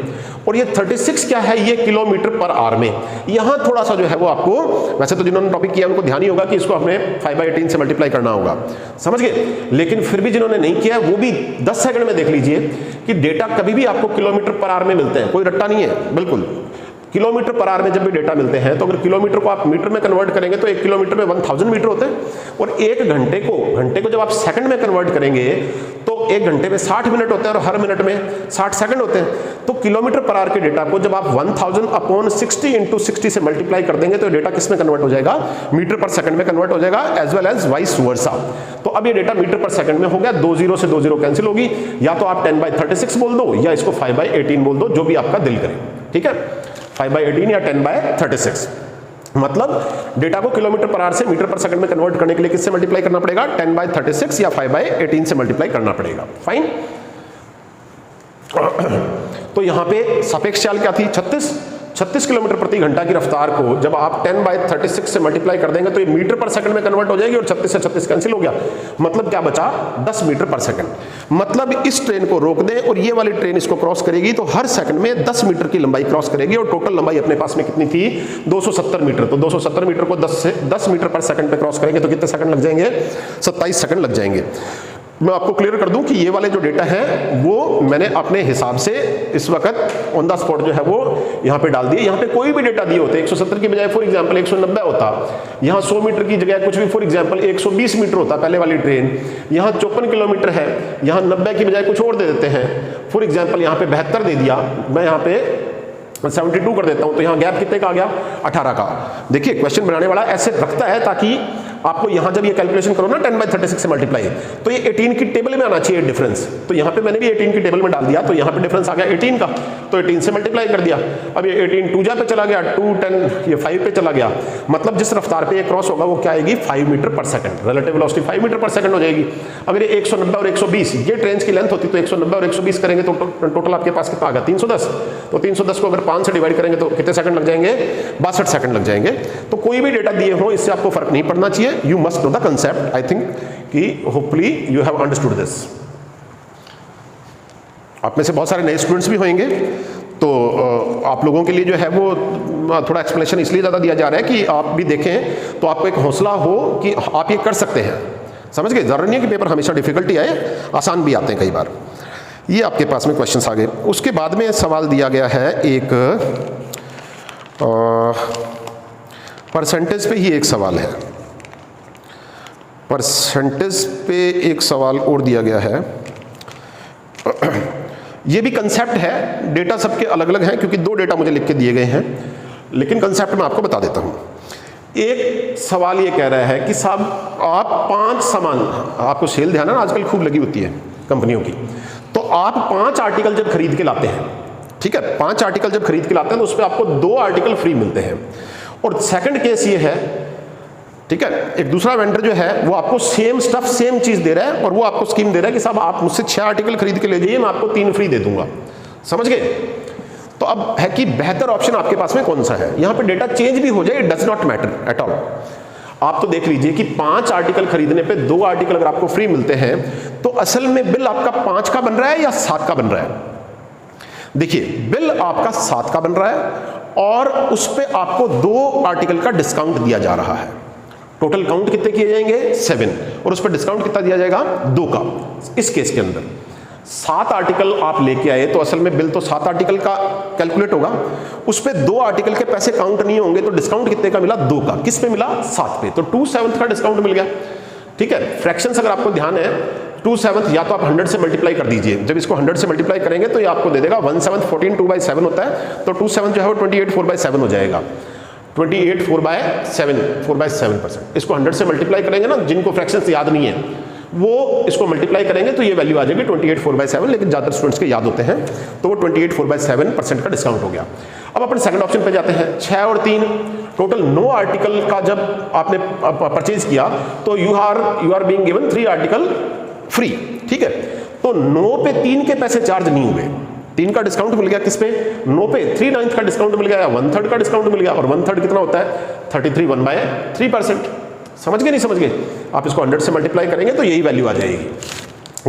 और ये 36 क्या है? ये किलोमीटर पर आवर में। यहां थोड़ा सा जो है वो आपको, वैसे तो जिन्होंने टॉपिक किया उनको ध्यान ही होगा कि इसको हमें 5/18 से मल्टीप्लाई करना होगा, समझ गए। लेकिन फिर भी जिन्होंने नहीं किया वो भी 10 सेकंड में देख लीजिए कि डेटा कभी भी आपको किलोमीटर पर आवर में मिलते हैं, कोई रट्टा नहीं है, बिल्कुल किलोमीटर पर आवर में जब भी डेटा मिलते हैं, तो अगर किलोमीटर को आप मीटर में कन्वर्ट करेंगे तो 1 किलोमीटर में 1000 मीटर होते हैं, और 1 घंटे को जब आप सेकंड में कन्वर्ट करेंगे तो 1 घंटे में 60 मिनट होते हैं, और हर मिनट में 60 सेकंड होते हैं। तो किलोमीटर पर आवर के डेटा को जब आप 1000/60 × 60 से मल्टीप्लाई कर देंगे तो डेटा किस में कन्वर्ट हो जाएगा? मीटर पर सेकंड में कन्वर्ट हो जाएगा, as well as vice versa. तो अब ये डेटा मीटर पर सेकंड में हो गया, 2 0 से 2 0 कैंसिल होगी, या तो आप 10/36 बोल दो या इसको 5/18 बोल दो, जो भी आपका दिल करे, ठीक है, 5/18 या 10/36। मतलब डेटा को किलोमीटर पर आवर से मीटर पर सेकंड में कन्वर्ट करने के लिए किससे मल्टीप्लाई करना पड़ेगा? 10/36 या 5/18 से मल्टीप्लाई करना पड़ेगा। फाइन। तो यहां पे सापेक्ष चाल क्या थी? 36 किलोमीटर प्रति घंटा की रफ्तार को जब आप 10/36 से मल्टीप्लाई कर देंगे तो ये मीटर पर सेकंड में कन्वर्ट हो जाएगी, और 36 से 36 कैंसिल हो गया। मतलब क्या बचा? 10 मीटर पर सेकंड। मतलब इस ट्रेन को रोक दें और ये वाली ट्रेन इसको क्रॉस करेगी तो हर सेकंड में 10 मीटर की लंबाई क्रॉस करेगी, और टोटल लंबाई अपने पास में कितनी थी? 270 मीटर। तो 270 मीटर को 10 मीटर पर सेकंड पे क्रॉस करेंगे तो कितने सेकंड लग जाएंगे? 27 सेकंड लग जाएंगे। मैं आपको क्लियर कर दूं कि ये वाले जो डेटा है वो मैंने अपने हिसाब से इस वक्त ऑन द स्पॉट जो है वो यहाँ पे डाल दिए। यहाँ पे कोई भी डेटा दिए होते, 170 की बजाय फॉर एग्जांपल 190 होता, यहाँ 100 मीटर की जगह कुछ भी फॉर एग्जांपल 120 मीटर होता पहले वाली ट्रेन, यहाँ 54 किलोमीटर है, यहाँ 90 की बजाय कुछ और दे देते हैं, फॉर एग्जाम्पल यहाँ पे 72 दे दिया, मैं यहाँ पे 72 कर देता हूं, तो यहाँ गैप कितने का आ गया? 18 का। देखिए क्वेश्चन बनाने वाला ऐसे रखता है ताकि आपको यहां जब ये कैलकुलेशन करो ना 10/36 से मल्टीप्लाई, तो ये 18 की टेबल में आना चाहिए डिफरेंस। तो यहां पे मैंने भी 18 की टेबल में डाल दिया, तो यहां पे डिफरेंस आ गया 18 का, तो 18 से मल्टीप्लाई कर दिया। अब ये 18 2 जा पे चला गया, 2 10 ये 5 पे चला गया, मतलब जिस रफ्तार पे ये क्रॉस होगा वो क्या आएगी 5 मीटर पर सेकंड, रिलेटिव वेलोसिटी 5 मीटर पर सेकंड हो जाएगी। अगर ये 190 और 120 ये ट्रेन की लेंथ होती तो 190 और 120 करेंगे तो टोटल आपके पास कितना आ गया 310। तो 310 को अगर 5 से डिवाइड करेंगे तो कितने सेकंड लग जाएंगे 62 सेकंड लग जाएंगे। तो कोई भी डेटा दिए हो इससे आपको फर्क नहीं पड़ना चाहिए, you must know the concept. I think कि hopefully you have understood this. आप में से बहुत सारे नए स्टूडेंट्स भी होंगे, तो आप लोगों के लिए जो है वो थोड़ा एक्सप्लेनेशन इसलिए ज़्यादा दिया जा रहा है कि आप भी देखें तो आपको एक हौसला हो कि आप ये कर सकते हैं। समझ गए? ज़रूरी नहीं है कि पेपर हमेशा डिफिकल्टी आए, आसान भी आते हैं कई बार। ये आपके पास में क्वेश्चंस आ गए। उसके बाद में सवाल दिया गया है एक परसेंटेज पे ही एक सवाल है, परसेंटेज पे एक सवाल और दिया गया है। ये भी कंसेप्ट है, डेटा सबके अलग अलग हैं क्योंकि 2 डेटा मुझे लिख के दिए गए हैं, लेकिन कंसेप्ट मैं आपको बता देता हूं। एक सवाल ये कह रहा है कि साहब आप 5 सामान, आपको सेल ध्यान है ना आजकल खूब लगी होती है कंपनियों की, तो आप 5 आर्टिकल जब खरीद के लाते हैं, ठीक है, 5 आर्टिकल जब खरीद के लाते हैं तो उस पर आपको 2 आर्टिकल फ्री मिलते हैं। और सेकंड केस ये है, ठीक है, एक दूसरा वेंडर जो है वो आपको सेम स्टफ सेम चीज दे रहा है और वो आपको स्कीम दे रहा है कि साहब आप मुझसे 6 आर्टिकल खरीद के ले जाइए, मैं आपको 3 फ्री दे दूंगा। समझ गए? तो अब है कि बेहतर ऑप्शन आपके पास में कौन सा है। यहां पे डेटा चेंज भी हो जाए, it does not matter at all. आप तो देख लीजिए कि 5 आर्टिकल खरीदने पे 2 आर्टिकल अगर आपको फ्री मिलते हैं तो असल में बिल आपका 5 का बन रहा है या 7 का बन रहा है। देखिए बिल आपका 7 का बन रहा है और उस पे आपको 2 आर्टिकल का डिस्काउंट दिया जा रहा है। टोटल काउंट कितने किए जाएंगे 7, और उस पर डिस्काउंट कितना दिया जाएगा 2 का। इस केस के अंदर 7 आर्टिकल आप लेके आए तो असल में बिल तो 7 आर्टिकल का कैलकुलेट होगा, उस पे 2 आर्टिकल के पैसे काउंट नहीं होंगे, तो डिस्काउंट कितने का मिला 2 का। किस पे मिला 7 पे, तो 2/7 का डिस्काउंट मिल गया। ठीक है, फ्रैक्शंस अगर आपको ध्यान है 2/7 या तो आप 100 से मल्टीप्लाई कर दीजिए, जब इसको 100 से मल्टीप्लाई करेंगे तो ये आपको दे देगा 1/7 14 2/7 होता है, तो 2/7 जो है वो 28 4/7 हो जाएगा। 28 4/7%। इसको 100 से मल्टीप्लाई करेंगे ना, जिनको फ्रैक्शंस याद नहीं है वो इसको मल्टीप्लाई करेंगे तो ये वैल्यू आ जाएगी 28 4/7, लेकिन ज़्यादातर स्टूडेंट्स के याद होते हैं, तो वो 28 4/7% का डिस्काउंट हो गया। अब अपने सेकंड ऑप्शन पे जाते हैं। 6 और 3 टोटल 9 आर्टिकल का जब आपने परचेज किया तो you are being given 3 article free. ठीक है, तो 9 पे 3 के पैसे चार्ज नहीं हुए, 3 का डिस्काउंट मिल गया। किस पे 9 पे 3/9 का डिस्काउंट मिल गया, या 1/3 का डिस्काउंट मिल गया, और 1/3 कितना होता है 33 1/3%। समझ गए नहीं समझ गए? आप इसको 100 से मल्टीप्लाई करेंगे तो यही वैल्यू आ जाएगी।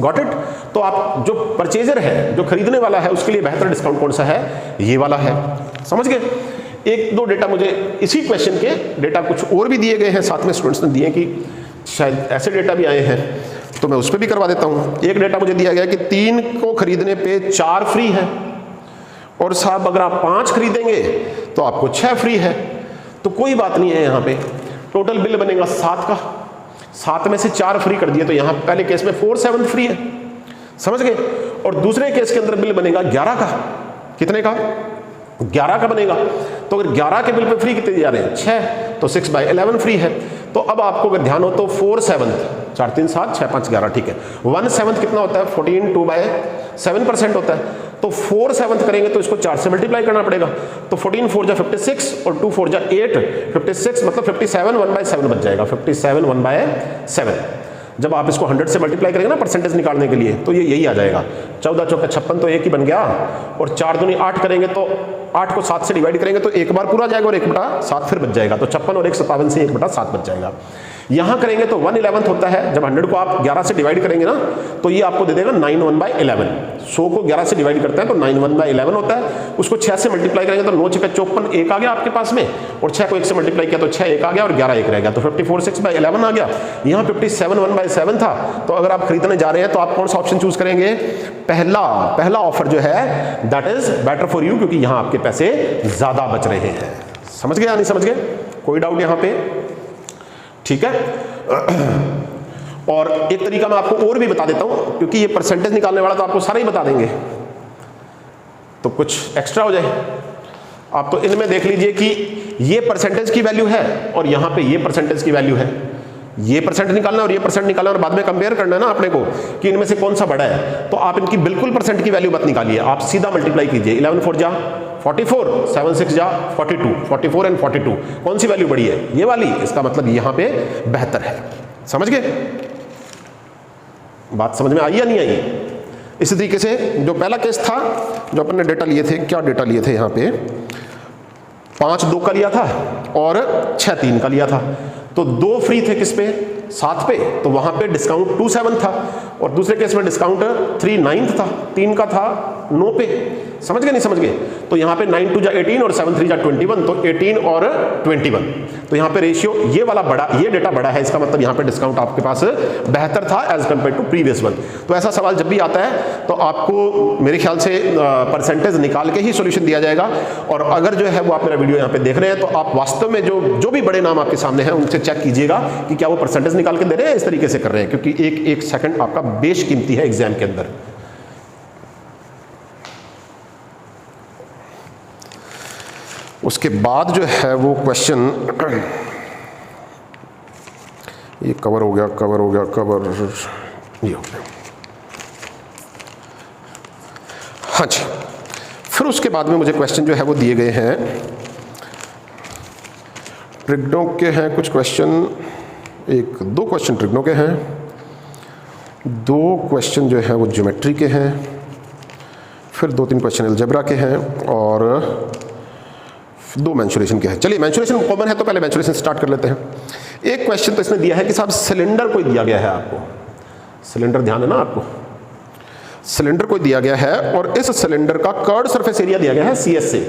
Got it? तो आप जो परचेजर है, जो खरीदने वाला है, उसके लिए बेहतर डिस्काउंट कौन सा है, ये वाला है। समझ गए? 1-2 डेटा मुझे इसी क्वेश्चन के डेटा कुछ और भी दिए गए हैं, साथ में स्टूडेंट्स ने दिए कि शायद ऐसे डेटा भी आए हैं, तो मैं उस पर भी करवा देता हूं। एक डेटा मुझे दिया गया कि 3 को खरीदने पे 4 फ्री है, और साहब अगर आप 5 खरीदेंगे तो आपको 6 फ्री है। तो कोई बात नहीं है, यहां पे टोटल बिल बनेगा 7 का, 7 में से 4 फ्री कर दिए तो यहां पहले केस में 4/7 फ्री है। समझ गए? और दूसरे केस के अंदर बिल बनेगा 11 का। कितने का? 11 का बनेगा। तो अगर 11 के बिल पे फ्री कितने दिए जा रहे हैं 6, तो 6/11 फ्री है। तो अब आपको अगर ध्यान हो तो 4/7 4 3 7 6 5 11, ठीक है, 1/7 कितना होता है 14 2/7% होता है। तो 4/7 करेंगे तो इसको 4 से मल्टीप्लाई करना पड़ेगा, तो 14 4 जा 56 और 2 4 जा 8, 56 मतलब 57 1/7 बच जाएगा, 57 1/7। जब आप इसको 100 से मल्टीप्लाई करेंगे ना परसेंटेज निकालने के लिए, तो ये यही आ जाएगा। 14 चौका 56 तो 1 ही बन गया, और 4 दूनी 8 करेंगे तो 8 को 7 से डिवाइड करेंगे तो 1 बार पूरा जाएगा और 1/7 फिर बच जाएगा, तो 56 और 1 57 से 1/7 बच जाएगा। यहां करेंगे तो 1/11 होता है, जब 100 को आप 11 से डिवाइड करेंगे ना तो ये आपको दे देगा 9 1/11। 100 को 11 से डिवाइड करते हैं तो 9 1/11 होता है। उसको 6 से मल्टीप्लाई करेंगे तो 9 6 54 1 आ गया आपके पास में, और 6 को 1 से मल्टीप्लाई किया तो 6 1 आ गया और 11 1 रह गया, तो 54 6/11 आ गया। यहाँ 57 1/7 था। तो अगर आप खरीदने जा रहे हैं तो आप कौन सा ऑप्शन चूज करेंगे? पहला ऑफर जो है that is better for you, क्योंकि यहां आपके पैसे ज्यादा बच रहे हैं। समझ गए या नहीं समझ गए? कोई डाउट यहां पे? ठीक है। और एक तरीका मैं आपको और भी बता देता हूं, क्योंकि ये परसेंटेज निकालने वाला तो आपको सारा ही बता देंगे, तो कुछ एक्स्ट्रा हो जाए। आप तो इनमें देख लीजिए कि ये परसेंटेज की वैल्यू है और यहां पे ये परसेंटेज की वैल्यू है। ये परसेंट निकालना और ये परसेंट निकालना और बाद में कंपेयर करना है ना अपने को कि इनमें से कौन सा बड़ा है। तो आप इनकी बिल्कुल परसेंट की वैल्यू मत निकालिए, आप सीधा मल्टीप्लाई कीजिए। 11 4 जा 44, 7 6 जा 42, 44 एंड 42 कौन सी वैल्यू बड़ी है? ये वाली। इसका मतलब यहां पे बेहतर है। समझ गए? बात समझ में आई या नहीं आई? इसी तरीके से जो पहला केस था, जो अपन ने डेटा लिए थे, क्या डेटा लिए थे यहां पे 5 2 का लिया था और 6 3 का लिया था। तो 2 फ्री थे किस पे? 7 पे। तो वहां पे डिस्काउंट 2 7 था और दूसरे केस में डिस्काउंट 3 9 था, 3 का था 9 पे। समझ गए नहीं समझ गए? तो यहाँ पे 9 2 जा 18 और 7 3 जा 21, तो 18 और 21। तो यहाँ पे रेशियो ये वाला बड़ा, ये डेटा बड़ा है, इसका मतलब यहाँ पे डिस्काउंट आपके पास बेहतर था as compared to previous one. तो ऐसा सवाल जब भी आता है तो आपको मेरे ख्याल से परसेंटेज निकाल के ही सोल्यूशन दिया जाएगा। और अगर जो है वो आप मेरा वीडियो यहाँ पे देख रहे हैं तो आप वास्तव में जो भी बड़े नाम आपके सामने हैं उनसे चेक कीजिएगा कि क्या वो परसेंटेज निकाल के दे रहे हैं, इस तरीके से कर रहे हैं, क्योंकि एक एक सेकंड आपका बेशकीमती है एग्जाम के अंदर। उसके बाद जो है वो क्वेश्चन, ये कवर हो गया, कवर हो गया, कवर ये हो गया। हाँ जी, फिर उसके बाद में मुझे क्वेश्चन जो है वो दिए गए हैं, ट्रिग्नो के हैं कुछ क्वेश्चन, 1 2 क्वेश्चन ट्रिग्नो के हैं, 2 क्वेश्चन जो है वो ज्योमेट्री के हैं, फिर 2-3 क्वेश्चन अलजेब्रा के हैं और 2 मेंसुरेशन के हैं। चलिए मेंसुरेशन कॉमन है तो पहले मेंसुरेशन स्टार्ट कर लेते हैं। एक क्वेश्चन तो इसने दिया है कि साहब सिलेंडर कोई दिया गया है आपको, सिलेंडर ध्यान है ना आपको, सिलेंडर कोई दिया गया है और इस सिलेंडर का कर्ड सरफेस एरिया दिया गया है CS से,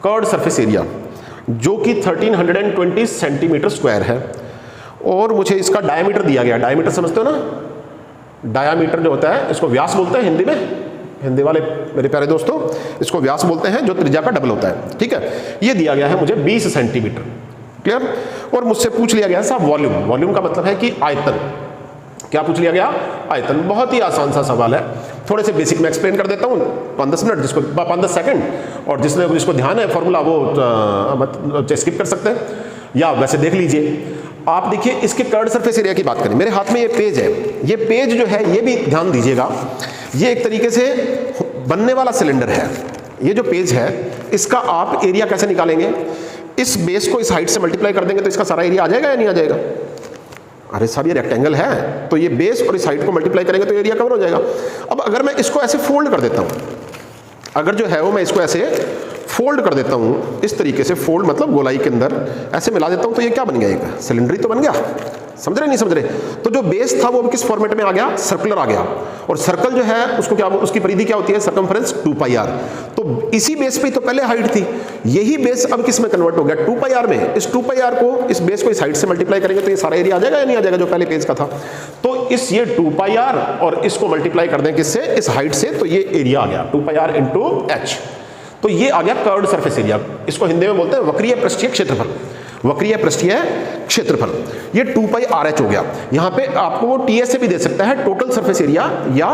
कर्ड सरफेस एरिया जो कि 1320 सेंटीमीटर स्क्वायर है और मुझे इसका डायमीटर दिया गया। डायमीटर समझते हो ना? डायमीटर जो होता है इसको व्यास बोलते हैं हिंदी में, हिंदी वाले मेरे प्यारे दोस्तों इसको व्यास बोलते हैं, जो त्रिज्या का डबल होता है। ठीक है, ये दिया गया है मुझे 20 सेंटीमीटर। क्लियर? और मुझसे पूछ लिया गया साहब वॉल्यूम। वॉल्यूम का मतलब है कि आयतन। क्या पूछ लिया गया? आयतन। बहुत ही आसान सा सवाल है, थोड़े से बेसिक में एक्सप्लेन कर देता हूँ 5-10 मिनट, जिसको 5-10 सेकंड, और जिसको ध्यान है फॉर्मूला वो स्किप कर सकते हैं या वैसे देख लीजिए। आप देखिए इसके कर्ड सरफेस एरिया की बात करें, मेरे हाथ में ये पेज है, ये पेज जो है ये भी ध्यान दीजिएगा, ये एक तरीके से बनने वाला सिलेंडर है। ये जो पेज है इसका आप एरिया कैसे निकालेंगे? इस बेस को इस हाइट से मल्टीप्लाई कर देंगे तो इसका सारा एरिया आ जाएगा या नहीं आ जाएगा? अरे साहब ये रेक्टेंगल है तो ये बेस और इस हाइट को मल्टीप्लाई करेंगे तो एरिया कवर हो जाएगा। अब अगर मैं इसको ऐसे फोल्ड कर देता हूं, अगर जो है वो मैं इसको ऐसे फोल्ड कर देता हूं, इस तरीके से फोल्ड मतलब गोलाई के अंदर ऐसे मिला देता हूं, तो ये क्या बन गया? एक सिलेंडर ही तो बन गया। समझ रहे नहीं समझ रहे? तो जो बेस था वो किस फॉर्मेट में आ गया? सर्कुलर आ गया। और सर्कल जो है उसको क्या, उसकी परिधि क्या होती है? Circumference 2πr। तो इसी बेस पे तो पहले हाइट थी, यही बेस अब किस में कन्वर्ट हो गया? 2πr में। इस 2πr को, इस बेस को इस हाइट से मल्टीप्लाई करेंगे तो ये सारा एरिया आ जाएगा या नहीं आ जाएगा जो पहले पेज का था? तो इस ये 2πr और इसको मल्टीप्लाई कर दें किससे? इस हाइट से, तो ये एरिया आ गया 2πr × h। तो ये आ गया कर्व्ड सरफेस एरिया। इसको हिंदी में बोलते हैं वक्रीय पृष्ठीय क्षेत्रफल। वक्रीय पृष्ठीय क्षेत्रफल ये 2πrh हो गया। यहाँ पे आपको वो TS से भी दे सकता है, टोटल सरफेस एरिया या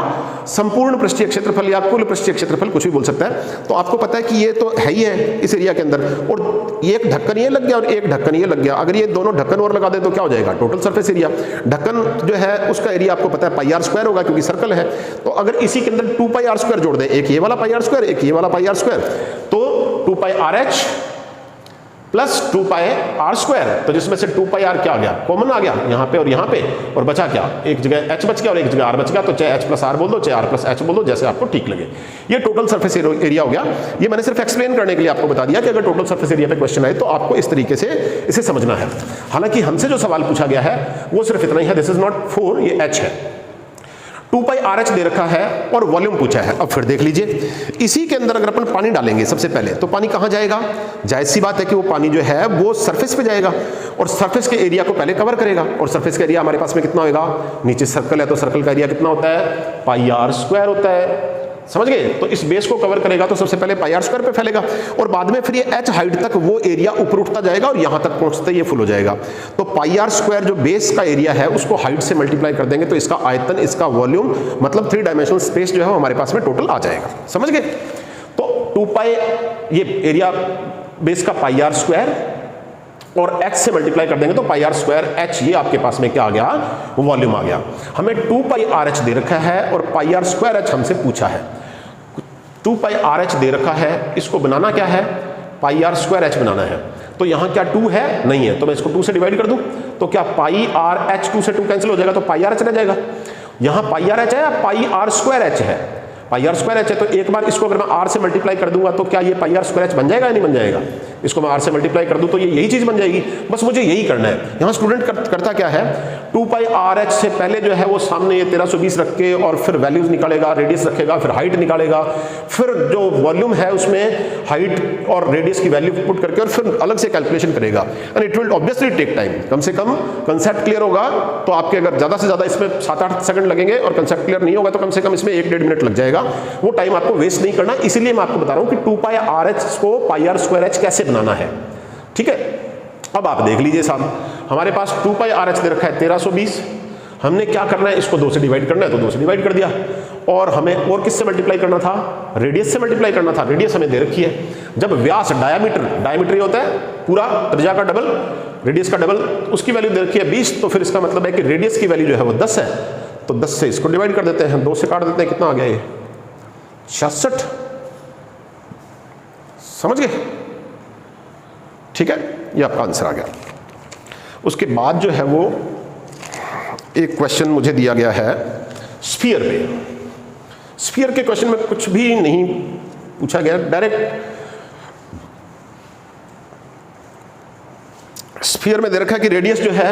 संपूर्ण पृष्ठीय क्षेत्रफल या कुल पृष्ठीय क्षेत्रफल, कुछ भी बोल सकता है। तो आपको पता है कि ये तो है ही है इस एरिया के अंदर, और एक ढक्कन ये लग गया और एक ढक्कन ये लग गया। अगर ये दोनों ढक्कन और लगा दे तो क्या हो जाएगा? Total surface area. ढक्कन जो है उसका एरिया आपको पता है πr² होगा क्योंकि सर्कल है। तो अगर इसी के अंदर 2πr² जोड़ दें, एक ये वाला πr², एक ये वाला πr², तो 2πrh प्लस 2πr², तो जिसमें से 2πr क्या आ गया? कॉमन आ गया यहाँ पे और यहाँ पे, और बचा क्या? एक जगह h बच गया और एक जगह r बच गया। तो चाहे h + r बोल दो, चाहे r + h बोल दो, जैसे आपको ठीक लगे। ये टोटल सरफेस एरिया हो गया। ये मैंने सिर्फ एक्सप्लेन करने के लिए आपको बता दिया कि अगर टोटल सरफेस एरिया पे क्वेश्चन आए तो आपको इस तरीके से इसे समझना है। हालांकि हमसे जो सवाल पूछा गया है वो सिर्फ इतना ही है, दिस इज नॉट 4, ये h है। 2πrh दे रखा है और वॉल्यूम पूछा है। अब फिर देख लीजिए, इसी के अंदर अगर अपन पानी डालेंगे सबसे पहले, तो पानी कहां जाएगा? जायज सी बात है कि वो पानी जो है वो सरफेस पे जाएगा और सरफेस के एरिया को पहले कवर करेगा। और सरफेस का एरिया हमारे पास में कितना होगा? नीचे सर्कल है तो सर्कल का एरिया कितना होता है? πr² होता है। समझ गए? तो इस बेस को कवर करेगा तो सबसे पहले πr² पे फैलेगा और बाद में फिर ये h हाइट तक वो एरिया ऊपर उठता जाएगा और यहां तक पहुंचते ये फुल हो जाएगा। तो πr² जो बेस का एरिया है उसको हाइट से मल्टीप्लाई कर देंगे तो इसका आयतन, इसका वॉल्यूम, मतलब 3 डायमेंशनल स्पेस जो है हमारे पास में टोटल आ जाएगा। समझ गए? तो 2π ये एरिया बेस का πr² और x से मल्टीप्लाई कर देंगे तो पाई आर स्क्वायर एच, ये आपके पास में क्या आ गया, वॉल्यूम आ गया। हमें 2 पाई आर एच दे रखा है और पाई आर स्क्वायर एच हमसे पूछा है। 2 पाई आर एच दे रखा है, इसको बनाना क्या है, पाई आर स्क्वायर एच बनाना है। तो यहाँ क्या 2 है, नहीं है, तो मैं इसको 2 से डिवाइड कर दूं तो क्या पाई आर एच 2 से 2 कैंसिल हो जाएगा तो पाई आर एच रह जाएगा। यहाँ पाई आर एच है या पाई आर स्क्वायर एच है, पाई आर स्क्वायर एच है, तो एक बार इसको अगर मैं आर से मल्टीप्लाई कर दूंगा तो क्या ये पाई आर स्क्वायर एच बन जाएगा या नहीं बन जाएगा। इसको मैं आर से मल्टीप्लाई कर दूं तो ये यही चीज बन जाएगी, बस मुझे यही करना है। यहाँ स्टूडेंट करता क्या है, 2 पाई आर एच से पहले जो है वो सामने ये 1320 रख के और फिर वैल्यूज निकालेगा, रेडियस रखेगा, फिर हाइट निकालेगा, फिर जो वॉल्यूम है उसमें हाइट और रेडियस की वैल्यू पुट करके और फिर अलग से कैलकुलेशन करेगा। And it will obviously take time, कम से कम कंसेप्ट क्लियर होगा तो आपके अगर ज्यादा से ज्यादा इसमें 7-8 सेकंड लगेंगे और कंसेप्ट क्लियर नहीं होगा तो कम से कम इसमें 1-1.5 मिनट लग जाएगा। वो टाइम आपको वेस्ट नहीं करना, इसीलिए मैं आपको बता रहा हूं कि 2 पाई आर एच को पाई आर स्क्वायर एच कैसे बनाना है। ठीक है, अब आप देख लीजिए साहब, हमारे पास 2 पाई आर एच दे रखा है 1320, हमने क्या करना है, इसको 2 से डिवाइड करना है तो 2 से डिवाइड कर दिया, और हमें और किससे मल्टीप्लाई करना था, रेडियस से मल्टीप्लाई करना था। रेडियस हमें दे रखी है, जब व्यास डायमीटर होता है पूरा त्रिज्या का डबल, रेडियस का डबल, उसकी वैल्यू दे रखी है 20, तो फिर इसका मतलब है कि रेडियस की वैल्यू जो है वो 10 है, तो 10 से इसको डिवाइड कर देते हैं, 2 से काट देते हैं, कितना आ गया ये 66, समझ गए। ठीक है, ये आपका आंसर आ गया। उसके बाद जो है वो एक क्वेश्चन मुझे दिया गया है स्फीयर पे। स्फीयर के क्वेश्चन में कुछ भी नहीं पूछा गया, डायरेक्ट स्फीयर में दे रखा है कि रेडियस जो है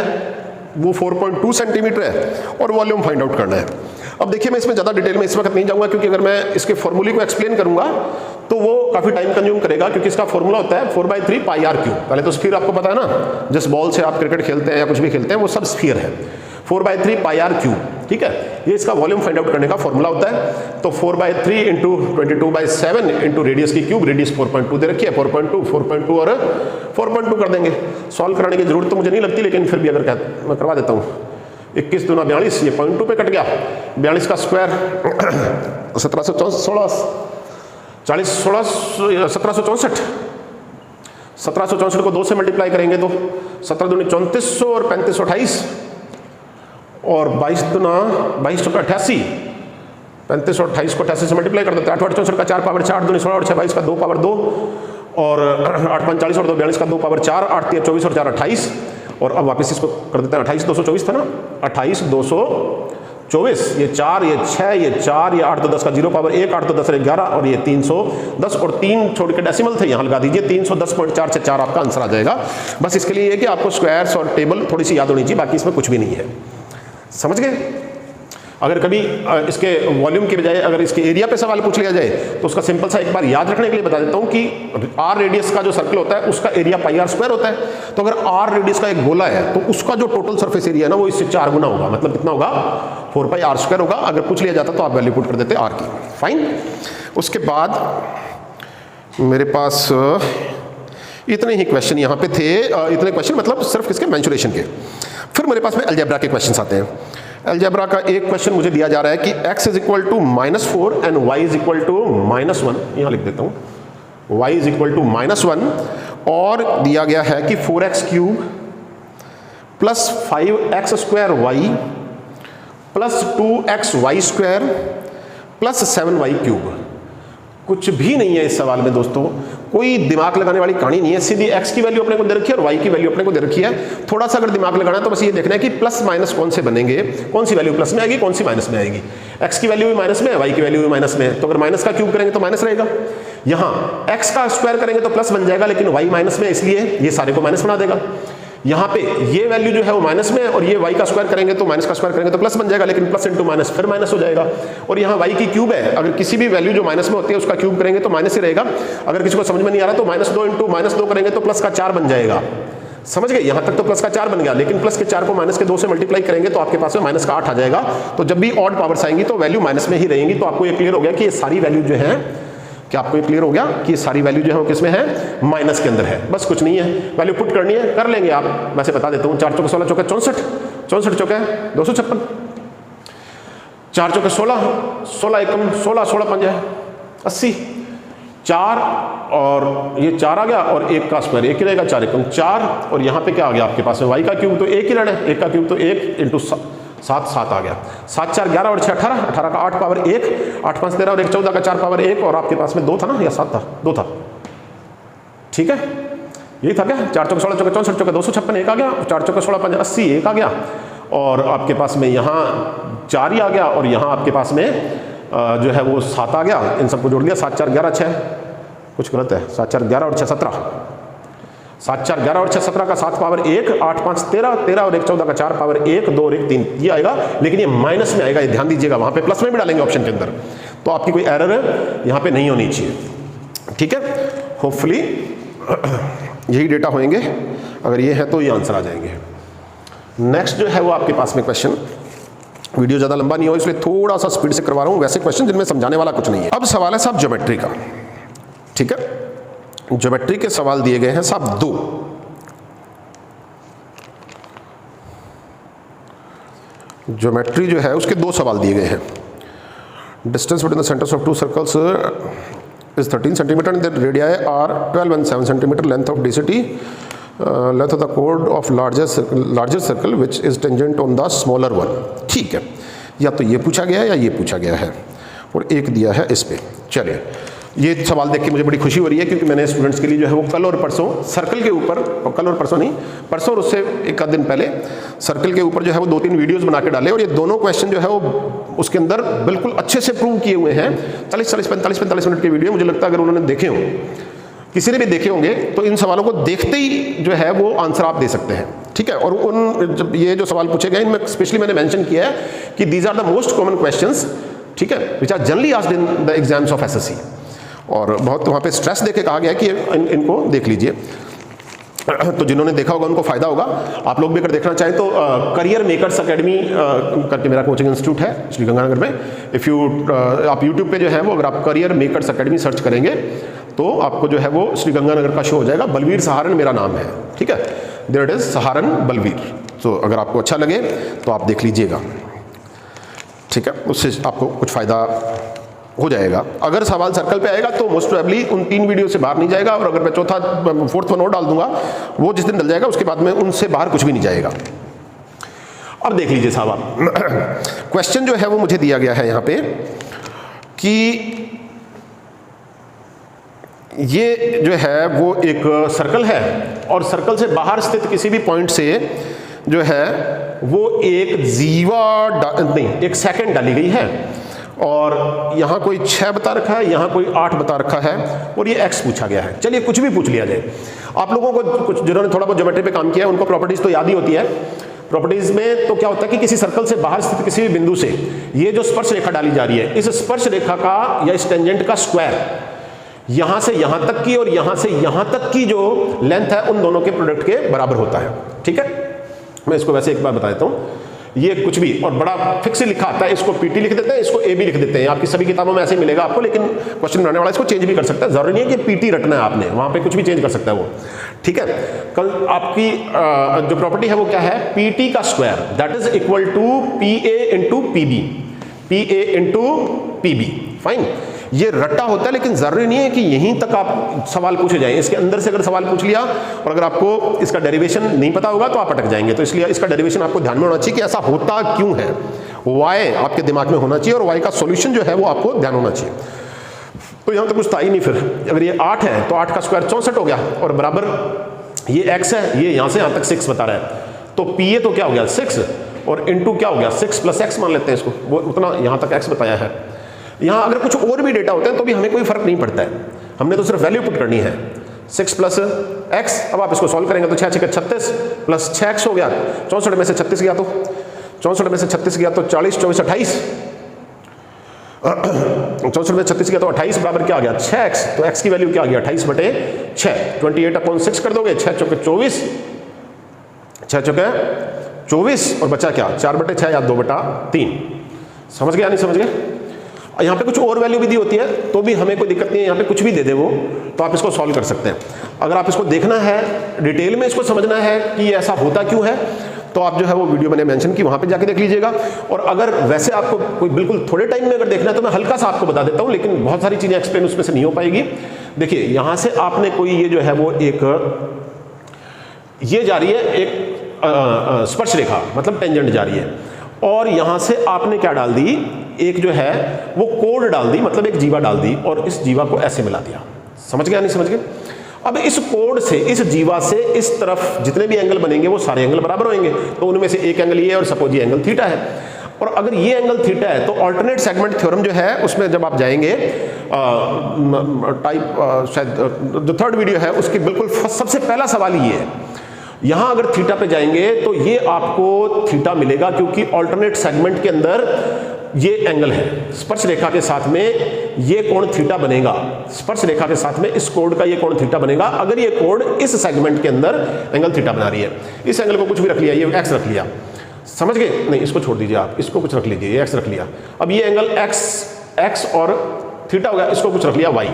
वो 4.2 सेंटीमीटर है और वॉल्यूम फाइंड आउट करना है। अब देखिए, मैं इसमें ज़्यादा डिटेल में इस वक्त नहीं जाऊंगा क्योंकि अगर मैं इसके फॉर्मूले को एक्सप्लेन करूंगा तो वो काफ़ी टाइम कंज्यूम करेगा, क्योंकि इसका फॉर्मूला होता है 4/3 पाई आर क्यूब। पहले तो स्फीयर आपको पता है ना, जिस बॉल से आप क्रिकेट खेलते हैं या कुछ भी खेलते हैं वो सब स्फीयर है, 4/3 पाई आर क्यूब। ठीक है, ये इसका वॉल्यूम फाइंड आउट करने का फॉर्मूला होता है। तो 4/3 इंटू 22/7 इंटू रेडियस की क्यूब, रेडियस 4.2 दे रखी है, 4.2 और 4.2 कर देंगे। सॉल्व कराने की जरूरत तो मुझे नहीं लगती, लेकिन फिर भी अगर मैं करवा देता हूँ। 21 दूना 42, ये 0.2 पे कट गया, 42 का स्क्वायर 1764 1764 को 2 से मल्टीप्लाई करेंगे तो 17 दूनी 3400 और 35 28 और 22 दूना 22 चौका 88, 35 और 28 को 88 से मल्टीप्लाई कर देते हैं। 8 8 64 का 4 पावर 4, 8 दूनी 16 और 6 22 का 2 पावर 2 और 8 5 40 और 2 42 का 2 पावर 4, 8 3 24 और 4 28, और अब वापस इसको कर देते हैं 28 224 था ना, 28 224, ये 4 ये 6 ये 4 ये 8 2 10 का 0 पावर 1, 8 2 10 11 और ये 310 और 3 छोड़ के डेसिमल थे यहाँ लगा दीजिए, 310.4 से 4 आपका आंसर आ जाएगा। बस इसके लिए ये कि आपको स्क्वायर्स और टेबल थोड़ी सी याद होनी चाहिए, बाकी इसमें कुछ भी नहीं है, समझ गए। अगर कभी इसके वॉल्यूम के बजाय अगर इसके एरिया पे सवाल पूछ लिया जाए तो उसका सिंपल सा एक बार याद रखने के लिए बता देता हूं कि आर रेडियस का जो सर्कल होता है उसका एरिया पाई आर स्क्वायर होता है। तो अगर आर रेडियस का एक गोला है तो उसका जो टोटल सरफेस एरिया है ना वो इससे 4 गुना होगा, मतलब कितना होगा 4 पाई आर स्क्वायर होगा। अगर पूछ लिया जाता तो आप वैल्यू पुट कर देते आर की, फाइन। उसके बाद मेरे पास इतने ही क्वेश्चन यहाँ पे थे, इतने क्वेश्चन मतलब सिर्फ किसके, मेंसुरेशन के। फिर मेरे पास में अलजेब्रा के क्वेश्चन आते हैं। अलजेब्रा का एक क्वेश्चन मुझे दिया जा रहा है कि x is equal to -4 and y is equal to -1, यहाँ लिख देता हूँ, y इज इक्वल टू -1, और दिया गया है कि 4x cube plus 5x square y plus 2xy square plus 7y cube. कुछ भी नहीं है इस सवाल में दोस्तों, कोई दिमाग लगाने वाली कहानी नहीं है। सीधी x की वैल्यू अपने को दे रखी है और y की वैल्यू अपने को दे रखी है। थोड़ा सा अगर दिमाग लगाना है तो बस ये देखना है कि प्लस माइनस कौन से बनेंगे, कौन सी वैल्यू प्लस में आएगी, कौन सी माइनस में आएगी। x की वैल्यू भी माइनस में है, y की वैल्यू भी माइनस में है, तो अगर माइनस का क्यूब करेंगे तो माइनस रहेगा। यहाँ x का स्क्वायर करेंगे तो प्लस बन जाएगा, लेकिन y माइनस में है इसलिए ये सारे को माइनस बना देगा। यहाँ पे ये वैल्यू जो है वो माइनस में है और ये y का स्क्वायर करेंगे तो माइनस का स्क्वायर करेंगे तो प्लस बन जाएगा, लेकिन प्लस इंटू माइनस फिर माइनस हो जाएगा। और यहाँ y की क्यूब है, अगर किसी भी वैल्यू जो माइनस में होती है उसका क्यूब करेंगे तो माइनस ही रहेगा। अगर किसी को समझ में नहीं आ रहा तो -2 इंटू -2 करेंगे तो प्लस का 4 बन जाएगा, समझ गए। यहाँ तक तो प्लस का 4 बन गया, लेकिन प्लस के 4 को माइनस के 2 से मल्टीप्लाई करेंगे तो आपके पास में माइनस का 8 आ जाएगा। तो जब भी ऑड पावर्स आएंगी तो वैल्यू माइनस में ही रहेंगी। तो आपको ये क्लियर हो गया कि ये सारी वैल्यू जो है, क्या आपको ये क्लियर हो गया कि ये सारी वैल्यू जो है वो किसमें है, माइनस के अंदर है। बस कुछ नहीं है, वैल्यू पुट करनी है, कर लेंगे आप। वैसे बता देता हूँ, 4 चौके 16 चौके 64, 64 चौके 256, 4 चौके 16, 16 एकम 16, 16 पंजे 80, 4 और ये 4 आ गया और 1 का स्क्वायर 1 ही रहेगा, 4 एकम 4 और यहाँ पे क्या आ गया आपके पास में y का क्यूब तो 1 ही रहना है, 1 का क्यूब तो 1 इंटू 7 7 आ गया, 7 4 11 और 6 18, 18 का 8 पावर 1, 8 5 13 और 1 14 का 4 पावर 1 और आपके पास में 2 था ना या 7 था, 2 था, ठीक है यही था क्या, 4 चौके 16 चौके 64 चौके 256 1 आ गया, 4 चौके 16 5 80 1 आ गया और आपके पास में यहाँ 4 ही आ गया और यहाँ आपके पास में जो है वो 7 आ गया, इन सबको जोड़ दिया 7 4 11 6, कुछ गलत है, 7 4 11 और 6 17, 7 4 11 और 6 17 का 7 पावर 1, 8 5 13, 13 और 1 14 का 4 पावर 1, 2 और 1 3 ये आएगा, लेकिन ये माइनस में आएगा, ये ध्यान दीजिएगा, वहां पे प्लस में भी डालेंगे ऑप्शन के अंदर, तो आपकी कोई एरर यहाँ पे नहीं होनी चाहिए, ठीक है। होपफुली यही डेटा होंगे, अगर ये है तो ये आंसर आ जाएंगे। नेक्स्ट जो है वो आपके पास में क्वेश्चन, वीडियो ज़्यादा लंबा नहीं हो इसलिए थोड़ा सा स्पीड से करवा रहा हूँ, वैसे क्वेश्चन जिनमें समझाने वाला कुछ नहीं है। अब सवाल है साहब ज्योमेट्री का, ठीक है, ज्योमेट्री के सवाल दिए गए हैं साहब 2। ज्योमेट्री जो है उसके 2 सवाल दिए गए हैं। Distance between the centres of 2 circles is 13 centimetre and the radii are 12 and 7 centimetre, length of DCT, length of the कोड of larger circle which is tangent on the smaller one. ठीक है, या तो ये पूछा गया है या ये पूछा गया है और एक दिया है इस पे। चलिए ये सवाल देख के मुझे बड़ी खुशी हो रही है क्योंकि मैंने स्टूडेंट्स के लिए जो है वो कल और परसों सर्कल के ऊपर, कल और परसों नहीं, परसों और उससे एक आध दिन पहले सर्कल के ऊपर जो है वो 2-3 वीडियोस बना के डाले और ये दोनों क्वेश्चन जो है वो उसके अंदर बिल्कुल अच्छे से प्रूव किए हुए हैं। 45 मिनट के वीडियो, मुझे लगता है अगर उन्होंने देखे हों, किसी ने भी देखे होंगे तो इन सवालों को देखते ही जो है वो आंसर आप दे सकते हैं, ठीक है। और उन जब ये जो सवाल पूछे गए इनमें स्पेशली मैंने मेंशन किया है कि these are the most common questions, ठीक है, which are generally asked in the exams of SSC, और बहुत वहाँ पे स्ट्रेस देके कहा गया कि इनको देख लीजिए। तो जिन्होंने देखा होगा उनको फायदा होगा। आप लोग भी अगर देखना चाहें तो करियर मेकर्स अकेडमी करके मेरा कोचिंग इंस्टीट्यूट है श्रीगंगानगर में। आप यूट्यूब पे जो है वो अगर आप करियर मेकर्स अकेडमी सर्च करेंगे तो आपको जो है वो श्रीगंगानगर का शो हो जाएगा। बलवीर सहारन मेरा नाम है, ठीक है, देयर इट इज सहारन बलवीर। तो अगर आपको अच्छा लगे तो आप देख लीजिएगा, ठीक है, उससे आपको कुछ फ़ायदा हो जाएगा। अगर सवाल सर्कल पे आएगा तो मोस्ट प्रोबेबली उन 3 वीडियो से बाहर नहीं जाएगा, और अगर मैं फोर्थ वन और डाल दूंगा वो जिस दिन डल जाएगा उसके बाद में उनसे बाहर कुछ भी नहीं जाएगा। अब देख लीजिए साहब आप, क्वेश्चन जो है वो मुझे दिया गया है यहाँ पे कि ये जो है वो एक सर्कल है और सर्कल से बाहर स्थित किसी भी पॉइंट से जो है वो एक एक सेकंड डाली गई है, और यहाँ कोई 6 बता रखा है, यहाँ कोई 8 बता रखा है, और ये x पूछा गया है। चलिए कुछ भी पूछ लिया जाए। आप लोगों को कुछ जिन्होंने थोड़ा बहुत ज्योमेट्री पे काम किया है उनको प्रॉपर्टीज तो याद ही होती है। प्रॉपर्टीज में तो क्या होता है कि किसी सर्कल से बाहर स्थित किसी भी बिंदु से ये जो स्पर्श रेखा डाली जा रही है, इस स्पर्श रेखा का या इस टेंजेंट का स्क्वायर यहां से यहां तक की और यहां से यहां तक की जो लेंथ है उन दोनों के प्रोडक्ट के बराबर होता है, ठीक है। मैं इसको वैसे एक बार बता देता हूं, ये कुछ भी और बड़ा फिक्स लिखा आता है, इसको पीटी लिख देते हैं, इसको ए भी लिख देते हैं। आपकी सभी किताबों में ऐसे ही मिलेगा आपको, लेकिन क्वेश्चन बनाने वाला इसको चेंज भी कर सकता है। जरूरी नहीं है कि पीटी रटना है आपने, वहां पे कुछ भी चेंज कर सकता है वो, ठीक है। कल आपकी जो प्रॉपर्टी है वो क्या है, पीटी का square that is equal to P A into PB, P A into PB. Fine, ये रट्टा होता है, लेकिन जरूरी नहीं है कि यहीं तक आप सवाल पूछे जाएं। इसके अंदर से अगर सवाल पूछ लिया और अगर आपको इसका डेरिवेशन नहीं पता होगा तो आप अटक जाएंगे। तो इसलिए इसका डेरिवेशन आपको ध्यान में होना चाहिए कि ऐसा होता क्यों है, वाई आपके दिमाग में होना चाहिए और वाई का सॉल्यूशन जो है वो आपको ध्यान होना चाहिए। तो यहां तक कुछ था ही नहीं। फिर अगर ये 8 है तो 8 का स्क्वायर 64 हो गया, और बराबर ये x है, ये यहां से यहां तक 6 बता रहा है, तो पी ए तो क्या हो गया 6 और इंटू क्या हो गया 6 + x मान लेते हैं इसको, वो उतना यहां तक x बताया है। यहाँ अगर कुछ और भी डेटा होते हैं तो भी हमें कोई फर्क नहीं पड़ता है, हमने तो सिर्फ वैल्यू पुट करनी है 6 + x। अब आप इसको सॉल्व करेंगे तो 6 × 6 = 36 + 6x हो गया, 64 में से 36 गया तो 64 में से 36 गया तो 40, 24, 28, 64 में 36 गया तो 28 बराबर क्या आ गया 6x। तो x की वैल्यू क्या आ गया 28/6, 28/6 कर दोगे, 6 × 24, 6 × 24 और बचा क्या 4/6 या 2/3। समझ गया नहीं समझ गए। यहाँ पे कुछ और वैल्यू भी दी होती है तो भी हमें कोई दिक्कत नहीं है, यहाँ पे कुछ भी दे दे वो तो आप इसको सॉल्व कर सकते हैं। अगर आप इसको देखना है डिटेल में, इसको समझना है कि ऐसा होता क्यों है, तो आप जो है वो वीडियो मैंने मेंशन की, वहां पे जाके देख लीजिएगा। और अगर वैसे आपको कोई बिल्कुल थोड़े टाइम में अगर देखना है तो मैं हल्का सा आपको बता देता हूं, लेकिन बहुत सारी चीजें एक्सप्लेन उसमें से नहीं हो पाएगी। देखिए यहां से आपने कोई ये जो है वो एक ये जा रही है, एक स्पर्श रेखा मतलब टेंजेंट जा रही है, और यहां से आपने क्या डाल दी, एक जो है वो कोड डाल दी, मतलब एक जीवा डाल दी, और इस जीवा को ऐसे मिला दिया। समझ गया नहीं समझ गए? अब इस कोड से, इस जीवा से इस तरफ जितने भी एंगल बनेंगे वो सारे एंगल बराबर होंगे, तो उनमें से एक एंगल ये है और सपोज ये एंगल थीटा है। और अगर ये एंगल थीटा है तो अल्टरनेट सेगमेंट थ्योरम जो है उसमें जब आप जाएंगे शायद जो थर्ड वीडियो है उसकी बिल्कुल सबसे पहला सवाल ये है, यहां अगर थीटा पे जाएंगे तो ये आपको थीटा मिलेगा, क्योंकि अल्टरनेट सेगमेंट के अंदर ये एंगल है, स्पर्श रेखा के साथ में ये कोण थीटा बनेगा, स्पर्श रेखा के साथ में इस कोण का ये कोण थीटा बनेगा अगर ये कोण इस सेगमेंट के अंदर एंगल थीटा बना रही है। इस एंगल को कुछ भी रख लिया, ये एक्स रख लिया, समझ गए? नहीं इसको छोड़ दीजिए, आप इसको कुछ रख लीजिए, ये एक्स रख लिया। अब ये एंगल एक्स और थीटा हो गया, इसको कुछ रख लिया वाई।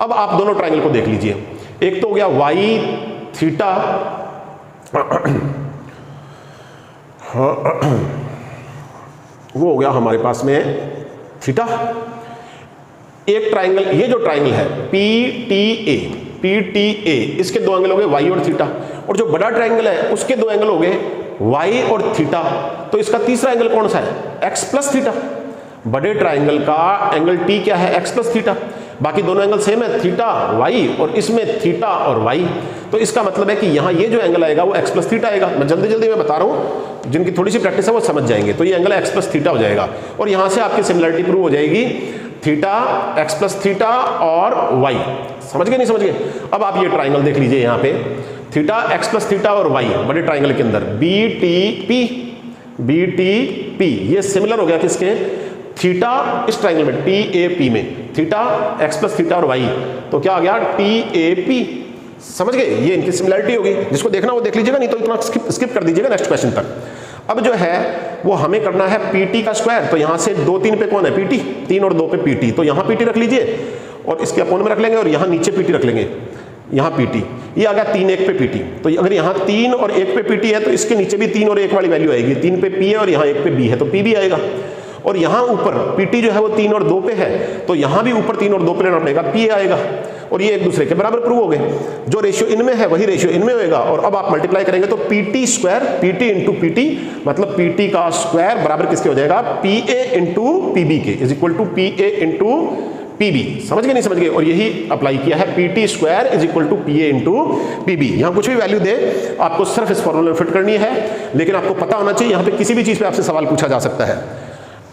अब आप दोनों ट्राइंगल को देख लीजिए, एक तो हो गया वाई थीटा वो हो गया हमारे पास में थीटा। एक ट्राइंगल, ये जो ट्राइंगल है PTA, इसके दो एंगल हो गए वाई और थीटा, और जो बड़ा ट्राइंगल है उसके दो एंगल हो गए वाई और थीटा। तो इसका तीसरा एंगल कौन सा है? X plus theta. बड़े ट्राइंगल का एंगल टी क्या है? X plus theta. बाकी दोनों एंगल सेम है, थीटा वाई, और इसमें थीटा और वाई। तो इसका मतलब है कि यहाँ ये जो एंगल आएगा वो एक्स प्लस थीटा आएगा। मैं जल्दी जल्दी में बता रहा हूँ, जिनकी थोड़ी सी प्रैक्टिस है वो समझ जाएंगे। तो ये एंगल एक्स प्लस थीटा हो जाएगा, और यहाँ से आपकी सिमिलरिटी प्रूव हो जाएगी, थीटा एक्स प्लस थीटा और वाई। समझ गए नहीं समझ गए? अब आप ये ट्राइंगल देख लीजिए, यहाँ पे थीटा एक्स प्लस थीटा और वाई बड़े ट्राइंगल के अंदर BTP, ये सिमिलर हो गया किसके? थीटा इस ट्राइंगल में TAP में, थीटा एक्स प्लस थीटा और वाई, तो क्या आ गया? TAP। समझ गए? ये इनकी सिमिलरिटी होगी, जिसको देखना वो देख लीजिएगा, नहीं तो इतना स्किप कर दीजिएगा नेक्स्ट क्वेश्चन तक। अब जो है वो हमें करना है PT का स्क्वायर, तो यहां से 2 3 पे कौन है? PT, 3 और 2 पे PT, तो यहां PT रख लीजिए और इसके अपोन में रख लेंगे, और यहां नीचे PT रख लेंगे, यहां PT, ये आ गया 3 1 पे PT। तो अगर यहां 3 और 1 पे PT है तो इसके नीचे भी 3 और 1 वाली वैल्यू आएगी, 3 पे P है और यहां 1 पे B है तो P भी आएगा। और यहां ऊपर PT जो है वो 3 और 2 पे है, तो यहां भी ऊपर 3 और 2 पे लेना पड़ेगा, P आएगा, और ये एक दूसरे के बराबर प्रूव हो गए। जो रेशियो इनमें है वही रेशियो इनमें होएगा, और अब आप मल्टीप्लाई करेंगे तो PT square, PT into PT, मतलब PT का स्क्वायर बराबर किसके हो जाएगा? PA इंटू PB के, is equal to PA into PB। समझ गए नहीं समझ गए? और यही अप्लाई किया है, PT square is equal to PA into PB। यहां कुछ भी वैल्यू दे, आपको सिर्फ इस फॉर्मूले में फिट करनी है, लेकिन आपको पता होना चाहिए, यहां पे किसी भी चीज पे आपसे सवाल पूछा जा सकता है।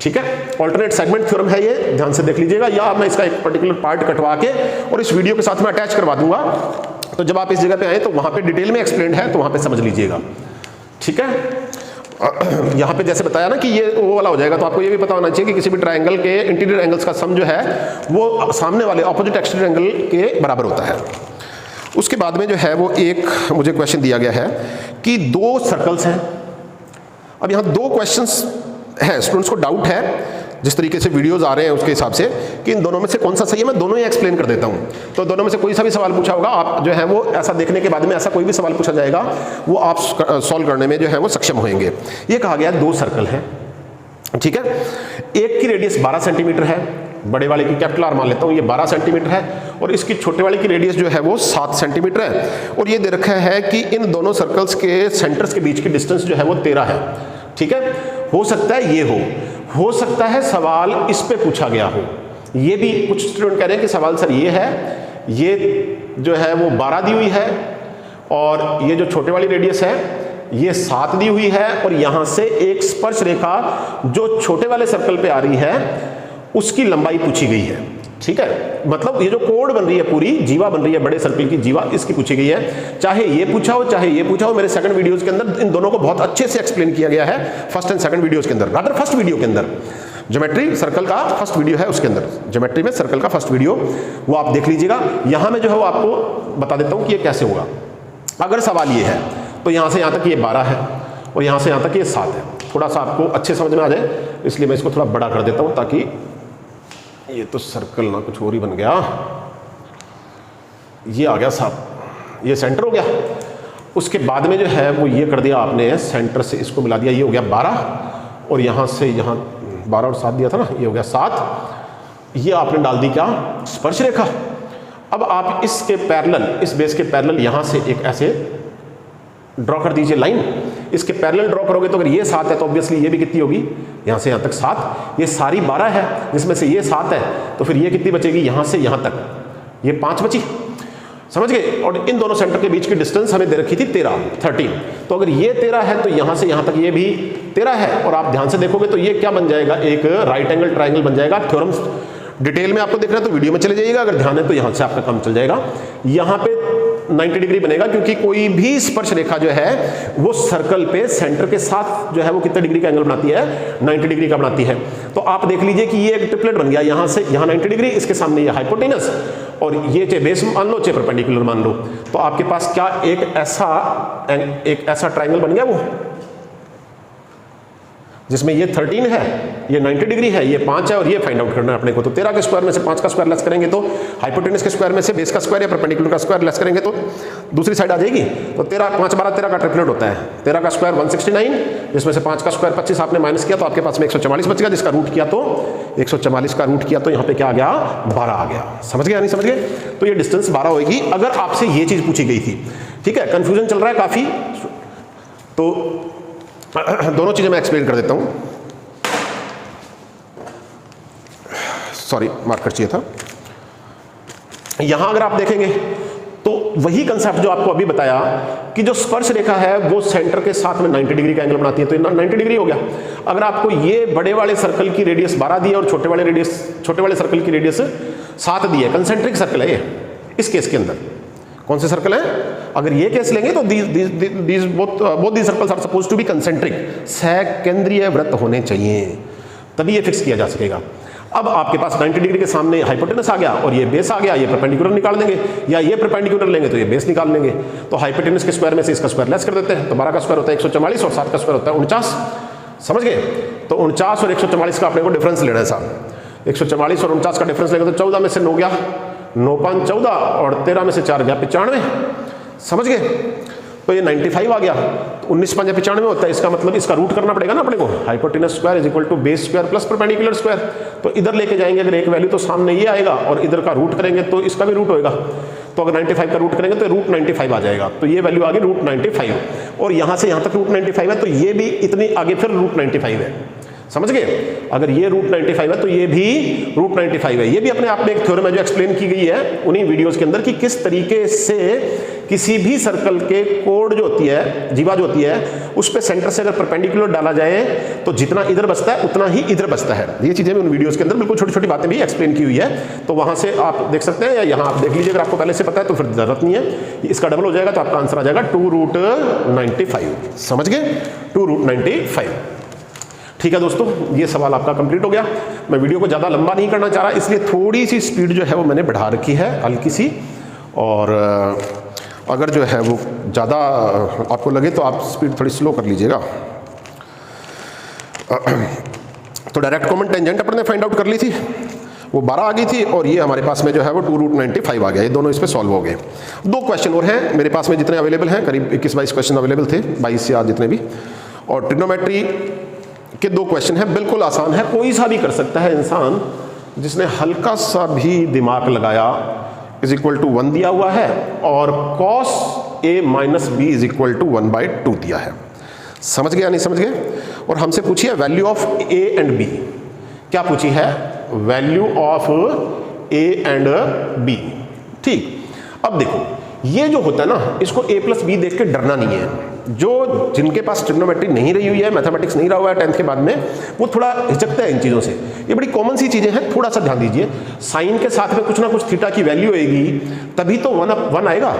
ठीक है, ऑल्टरनेट सेगमेंट थ्योरम है ये, ध्यान से देख लीजिएगा, या मैं इसका एक पर्टिकुलर पार्ट कटवा के और इस वीडियो के साथ में अटैच करवा दूंगा, तो जब आप इस जगह पे आए तो वहां पे डिटेल में एक्सप्लेन्ड है, तो वहां पे समझ लीजिएगा। ठीक है, यहां पे जैसे बताया ना कि ये वो वाला हो जाएगा, तो आपको ये भी पता होना चाहिए कि किसी भी ट्राइंगल के इंटीरियर एंगल्स का सम जो है वो सामने वाले ऑपोजिट एक्सटीरियर एंगल के बराबर होता है। उसके बाद में जो है वो एक मुझे क्वेश्चन दिया गया है कि 2 सर्कल्स हैं। अब यहाँ 2 क्वेश्चंस है, स्टूडेंट्स को डाउट है, जिस तरीके से वीडियोस आ रहे हैं उसके हिसाब से, कि इन दोनों में से कौन सा सही है। मैं दोनों ही एक्सप्लेन कर देता हूं। तो दोनों में से कोई सा भी सवाल पूछा होगा, आप जो है वो ऐसा देखने के बाद में ऐसा कोई भी सवाल पूछा जाएगा वो आप सॉल्व करने में जो है वो सक्षम होंगे। ये कहा गया 2 सर्कल हैं, ठीक है, एक की रेडियस 12 सेंटीमीटर है, बड़े वाले की कैपिटल R मान लेता हूं, ये 12 सेंटीमीटर है, और इसकी छोटे वाले की रेडियस जो है वो 7 सेंटीमीटर है, और ये दे रखा है कि इन दोनों सर्कल्स के सेंटर्स के बीच की डिस्टेंस जो है वो 13 है। ठीक है, हो सकता है ये हो सकता है सवाल इस पे पूछा गया हो। ये भी कुछ स्टूडेंट कह रहे हैं कि सवाल सर ये है, ये जो है वो 12 दी हुई है, और ये जो छोटे वाली रेडियस है ये 7 दी हुई है, और यहां से एक स्पर्श रेखा जो छोटे वाले सर्कल पे आ रही है उसकी लंबाई पूछी गई है। ठीक है, मतलब ये जो कोड बन रही है, पूरी जीवा बन रही है, बड़े सर्कल की जीवा, इसकी पूछी गई है। चाहे ये पूछा हो चाहे ये पूछा हो, मेरे सेकंड वीडियोस के अंदर इन दोनों को बहुत अच्छे से एक्सप्लेन किया गया है, फर्स्ट एंड सेकंड वीडियोस के अंदर, रादर फर्स्ट वीडियो के अंदर। ज्योमेट्री सर्कल का फर्स्ट वीडियो है, उसके अंदर ज्योमेट्री में सर्कल का फर्स्ट वीडियो, वो आप देख लीजिएगा। यहां मैं जो है वो आपको बता देता हूं कि ये कैसे होगा। अगर सवाल ये है तो यहां से यहां तक ये 12 है, और यहां से यहां तक ये 7 है। थोड़ा सा आपको अच्छे समझ में आ जाए इसलिए मैं इसको थोड़ा बड़ा कर देता हूं, ताकि ये तो सर्कल ना कुछ और ही बन गया, ये आ गया 7, ये सेंटर हो गया। उसके बाद में जो है वो ये कर दिया आपने, सेंटर से इसको मिला दिया, ये हो गया 12 और यहाँ से यहाँ 12 और 7 दिया था ना, ये हो गया 7। ये आपने डाल दी क्या, स्पर्श रेखा। अब आप इसके पैरेलल, इस बेस के पैरेलल यहाँ से एक ऐसे ड्रॉ कर दीजिए लाइन। इसके पैरेलल ड्रॉ करोगे तो अगर ये 7 है तो ऑब्वियसली ये भी कितनी होगी, यहाँ से यहाँ तक 7। ये सारी 12 है जिसमें से ये 7 है, तो फिर ये कितनी बचेगी, यहाँ से यहाँ तक ये 5 बची। समझ गए। और इन दोनों सेंटर के बीच की डिस्टेंस हमें दे रखी थी 13। तो अगर ये 13 है तो यहाँ से यहाँ तक ये भी 13 है। और आप ध्यान से देखोगे तो ये क्या बन जाएगा, एक राइट एंगल ट्राइंगल बन जाएगा। थ्योरम डिटेल में आपको देख रहा है तो वीडियो में चले जाइएगा, अगर ध्यान है तो यहाँ से आपका काम चल जाएगा। यहाँ पे 90 डिग्री बनेगा क्योंकि कोई भी स्पर्श रेखा जो है वो सर्कल पे सेंटर के साथ जो है वो कितने डिग्री का एंगल बनाती है, 90 डिग्री का बनाती है। तो आप देख लीजिए कि ये एक ट्रिपलेट बन गया, यहाँ से यहाँ 90 डिग्री, इसके सामने ये हाइपोटेनस, और ये चाहे बेस मान लो चाहे परपेंडिकुलर मान लो। तो आपके पास क्या एक ऐसा ट्राइंगल बन गया वो, जिसमें ये 13 है, ये 90 डिग्री है, ये 5 है और ये फाइंड आउट करना है अपने को। तो 13 के स्क्वायर में से 5 का स्क्वायर लेस करेंगे तो हाइपोटेनस के स्क्वायर में से बेस का स्क्वायर या परपेंडिकुलर का स्क्वायर लेस करेंगे तो दूसरी साइड आ जाएगी। तो 13 5 12 13 का ट्रिपलेट होता है। 13 का स्क्वायर 169, जिसमें से 5 का स्क्वायर 25 आपने माइनस किया तो आपके पास में 144 बचेगा, जिसका रूट किया तो 144 का रूट किया तो यहाँ पे क्या आ गया, 12 आ गया। समझ गया नहीं समझ गए। तो ये डिस्टेंस 12 होगी अगर आपसे ये चीज पूछी गई थी। ठीक है, कंफ्यूजन चल रहा है काफी, तो दोनों चीजें मैं एक्सप्लेन कर देता हूं। सॉरी, मार्कर चाहिए था। यहां अगर आप देखेंगे तो वही कंसेप्ट जो आपको अभी बताया कि जो स्पर्श रेखा है वो सेंटर के साथ में 90 डिग्री का एंगल बनाती है, तो 90 डिग्री हो गया। अगर आपको ये बड़े वाले सर्कल की रेडियस 12 दी है और छोटे वाले सर्कल की रेडियस 7 दी है, कंसेंट्रिक सर्कल है ये। इस केस के अंदर कौन से सर्कल है, अगर ये केस लेंगे तो both the circles are suppose to be concentric, सहकेंद्रीय वृत्त होने चाहिए, तभी ये फिक्स किया जा सकेगा। अब आपके पास 90 डिग्री के सामने हाइपोटेनस आ गया और ये बेस आ गया, ये परपेंडिकुलर निकाल देंगे, या ये परपेंडिकुलर लेंगे तो ये बेस निकाल लेंगे। तो हाइपोटेनस के स्क्वायर में से इसका स्क्वायर लेस कर देते हैं, तो 12 का स्क्वायर होता है 144 और 7 का स्क्वायर होता है 49। समझ गए। तो 49 और 144 का अपने को डिफरेंस लेना है साहब। 144 और 49 का डिफरेंस लेंगे तो 14 में से 9 गया, 9 5 14 और 13 में से 4 गया 95। समझ गए। तो ये 95 आ गया, तो 19 5 95 होता है। इसका मतलब इसका रूट करना पड़ेगा ना अपने को, hypotenuse square is equal to base square plus perpendicular square. तो इधर लेके जाएंगे अगर एक वैल्यू तो सामने ये आएगा, और इधर का रूट करेंगे तो इसका भी रूट होएगा। तो अगर 95 का रूट करेंगे तो रूट 95 आ जाएगा, तो ये वैल्यू आ गई रूट 95, और यहां से यहां तक रूट 95 है, तो ये भी इतनी आगे फिर रूट 95 है। समझ गए। अगर ये रूट 95 है तो ये भी रूट 95 है। ये भी अपने आप में एक थ्योरम है जो एक्सप्लेन की गई है उन्हीं वीडियोस के अंदर कि किस तरीके से किसी भी सर्कल के कोड जो होती है, जीवा जो होती है, उस पे सेंटर से अगर परपेंडिकुलर डाला जाए तो जितना इधर बचता है उतना ही इधर बचता है। ये चीजें भी उन वीडियोस के अंदर बिल्कुल छोटी छोटी बातें भी एक्सप्लेन की हुई है, तो वहां से आप देख सकते हैं, या यहाँ आप देख लीजिए अगर आपको पहले से पता है तो फिर जरूरत नहीं है। इसका डबल हो जाएगा तो आपका आंसर आ जाएगा 2 रूट 95। समझ गए, 2 रूट 95। ठीक है दोस्तों, ये सवाल आपका कंप्लीट हो गया। मैं वीडियो को ज़्यादा लंबा नहीं करना चाह रहा, इसलिए थोड़ी सी स्पीड जो है वो मैंने बढ़ा रखी है, हल्की सी। और अगर जो है वो ज़्यादा आपको लगे तो आप स्पीड थोड़ी स्लो कर लीजिएगा। तो डायरेक्ट कॉमन टेंजेंट अपन ने फाइंड आउट कर ली थी, वो 12 आ गई थी, और ये हमारे पास में जो है वो 2 रूट 95 आ गया। ये दोनों इस पे सॉल्व हो गए। 2 क्वेश्चन और हैं मेरे पास में, जितने अवेलेबल हैं, करीब 21-22 क्वेश्चन अवेलेबल थे, 22 या जितने भी। और ट्रिग्नोमेट्री के 2 क्वेश्चन हैं, बिल्कुल आसान है, कोई सा भी कर सकता है इंसान जिसने हल्का सा भी दिमाग लगाया। इज इक्वल टू 1 दिया हुआ है और cos a minus B is equal to 1/2 दिया है। समझ गया नहीं समझ गए। और हमसे पूछी है value of a and b। क्या पूछी है, value of a and b। ठीक, अब देखो ये जो होता है ना, इसको a प्लस बी देख के डरना नहीं है। जो जिनके पास ट्रिग्नोमेट्री नहीं रही हुई है, मैथमेटिक्स नहीं रहा हुआ है 10th के बाद में, वो थोड़ा हिचकते हैं इन चीज़ों से। ये बड़ी कॉमन सी चीज़ें हैं, थोड़ा सा ध्यान दीजिए। साइन के साथ में कुछ ना कुछ थीटा की वैल्यू आएगी, तभी तो 1 आएगा।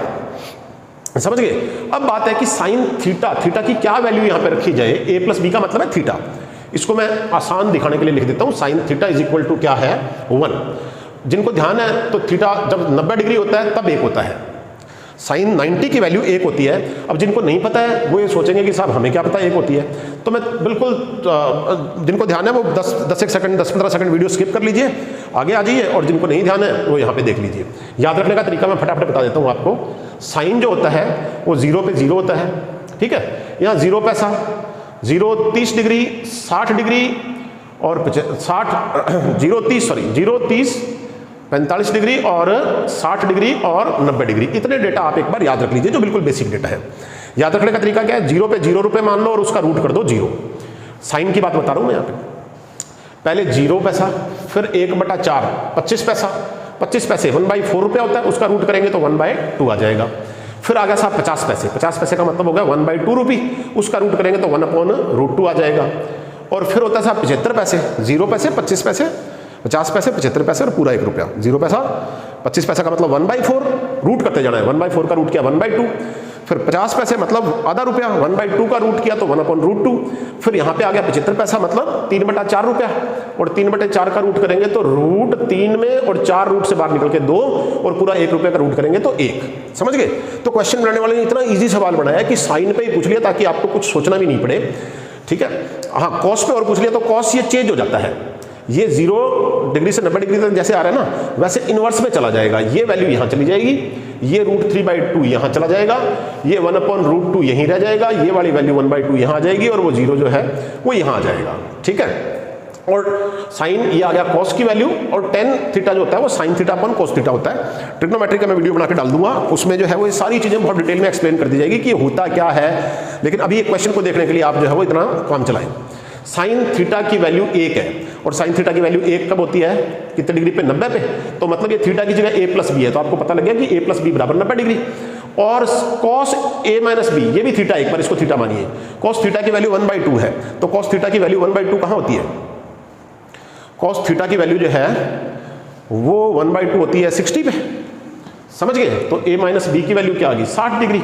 समझ गए। अब बात है कि साइन थीटा की क्या वैल्यू यहाँ पे रखी जाए। a प्लस बी का मतलब है थीटा। इसको मैं आसान दिखाने के लिए लिख देता हूँ, sine theta is equal to क्या है, 1। जिनको ध्यान है तो थीटा जब 90 डिग्री होता है तब 1 होता है। साइन 90 की वैल्यू 1 होती है। अब जिनको नहीं पता है वो ये सोचेंगे कि साहब हमें क्या पता 1 होती है, तो मैं बिल्कुल जिनको ध्यान है वो 10 सेकंड 10-15 सेकंड वीडियो स्किप कर लीजिए, आगे आ जाइए, और जिनको नहीं ध्यान है वो यहाँ पे देख लीजिए। याद रखने का तरीका मैं फटाफट बता देता हूँ आपको। साइन जो होता है वो 0 पे 0 होता है, ठीक है। यहाँ 0 पैसा, 0 30 डिग्री, 60 डिग्री और 0 30 45 डिग्री और 60 डिग्री और 90 डिग्री। इतने डेटा आप एक बार याद रख लीजिए जो बिल्कुल बेसिक डेटा है। याद रखने का तरीका क्या है, 0 पे 0 रुपए मान लो और उसका रूट कर दो 0। साइन की बात बता रहा हूं मैं यहाँ पे। पहले 0 पैसा, फिर 1/4 25 पैसा, 25 पैसे 1/4 रुपया होता है, उसका रूट करेंगे तो 1/2 आ जाएगा। फिर आ गया साहब 50 पैसे, 50 पैसे का मतलब हो गया 1/2 रुपी, उसका रूट करेंगे तो 1/√2 आ जाएगा। और फिर होता है साहब 75 पैसे, 0 पैसे 25 पैसे 50 पैसे 75 पैसे और पूरा 1 रुपया। 0 पैसा 25 पैसा का मतलब 1/4, रूट करते जाना है। 1/4 का रूट किया 1/2, फिर 50 पैसे मतलब आधा रुपया, 1/2 का रूट किया तो 1/√2। फिर यहाँ पे आ गया 75 पैसा मतलब 3/4 रुपया, और 3/4 का रूट करेंगे तो रूट 3 में और 4 रूट से बाहर निकल के 2, और पूरा 1 रुपये का रूट करेंगे तो 1। समझ गए? तो क्वेश्चन बनाने वाले ने इतना ईजी सवाल बनाया कि साइन पे ही पूछ लिया ताकि आपको कुछ सोचना भी नहीं पड़े, ठीक है। हाँ, कॉस पे और पूछ लिया तो कॉस ये चेंज हो जाता है, ये 0 डिग्री से 90 डिग्री तक जैसे आ रहा है ना, वैसे इनवर्स में चला जाएगा। ये वैल्यू यहाँ चली जाएगी, ये √3/2 यहाँ चला जाएगा, ये 1/√2 यहीं रह जाएगा, ये वाली वैल्यू 1/2 यहाँ आ जाएगी, और वो 0 जो है वो यहाँ आ जाएगा, ठीक है। और साइन ये आ गया कॉस की वैल्यू, और tan थीटा जो होता है वो sine theta upon cos theta होता है। ट्रिग्नोमेट्री का मैं वीडियो बना के डाल दूंगा, उसमें जो है वो ये सारी चीजें बहुत डिटेल में एक्सप्लेन कर दी जाएगी कि ये होता क्या है। लेकिन अभी एक क्वेश्चन को देखने के लिए आप जो है वो इतना काम चलाएं। साइन थीटा की वैल्यू 1 है, और साइन थीटा की वैल्यू 1 कब होती है, कितने डिग्री पे, 90 पे। तो मतलब ये थीटा की जगह a+b है, तो आपको पता लग गया कि a+b बराबर 90 डिग्री। और cos a-b, ये भी थीटा, एक बार इसको थीटा मानिए। cos थीटा की वैल्यू 1/2 है, तो cos थीटा की वैल्यू 1/2 कहाँ होती है? cos थीटा की वैल्यू जो है वो 1/2 होती है 60 पे, समझ गए? तो a-b की वैल्यू क्या आ गई, 60 डिग्री।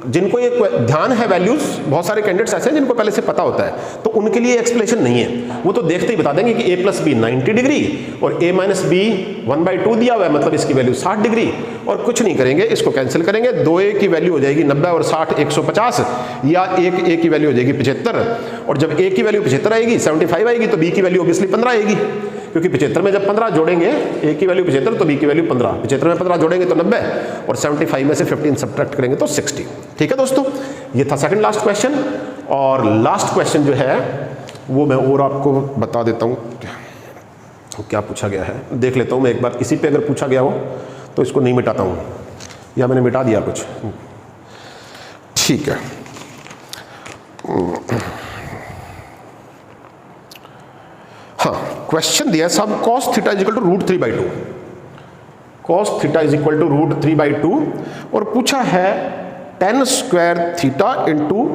जिनको ये ध्यान है वैल्यूज, बहुत सारे कैंडिडेट्स ऐसे हैं जिनको पहले से पता होता है, तो उनके लिए एक्सप्लेनेशन नहीं है, वो तो देखते ही बता देंगे कि a+b 90 डिग्री और a-b 1/2 दिया हुआ है, मतलब इसकी वैल्यू 60 डिग्री, और कुछ नहीं करेंगे, इसको कैंसिल करेंगे। 2a की वैल्यू हो जाएगी 90 और 60 150, या 1a की वैल्यू हो जाएगी 75, और जब a की वैल्यू 75 आएगी, 75 आएगी, तो b की वैल्यू ऑब्वियसली 15 आएगी, क्योंकि 75 में जब 15 जोड़ेंगे, a की वैल्यू 75 तो b की वैल्यू 15, 75 में 15 जोड़ेंगे तो 90, और 75 में से 15 सब्ट्रैक्ट करेंगे तो 60। ठीक है दोस्तों, ये था सेकंड लास्ट क्वेश्चन। और लास्ट क्वेश्चन जो है वो मैं और आपको बता देता हूँ क्या पूछा गया है, देख लेता हूँ मैं एक बार। इसी पे अगर पूछा गया हो तो इसको नहीं मिटाता हूँ, या मैंने मिटा दिया कुछ, ठीक है। हाँ, क्वेश्चन दिया सब cos theta is equal to √3/2, cos theta is equal to √3/2, और पूछा है tan square theta into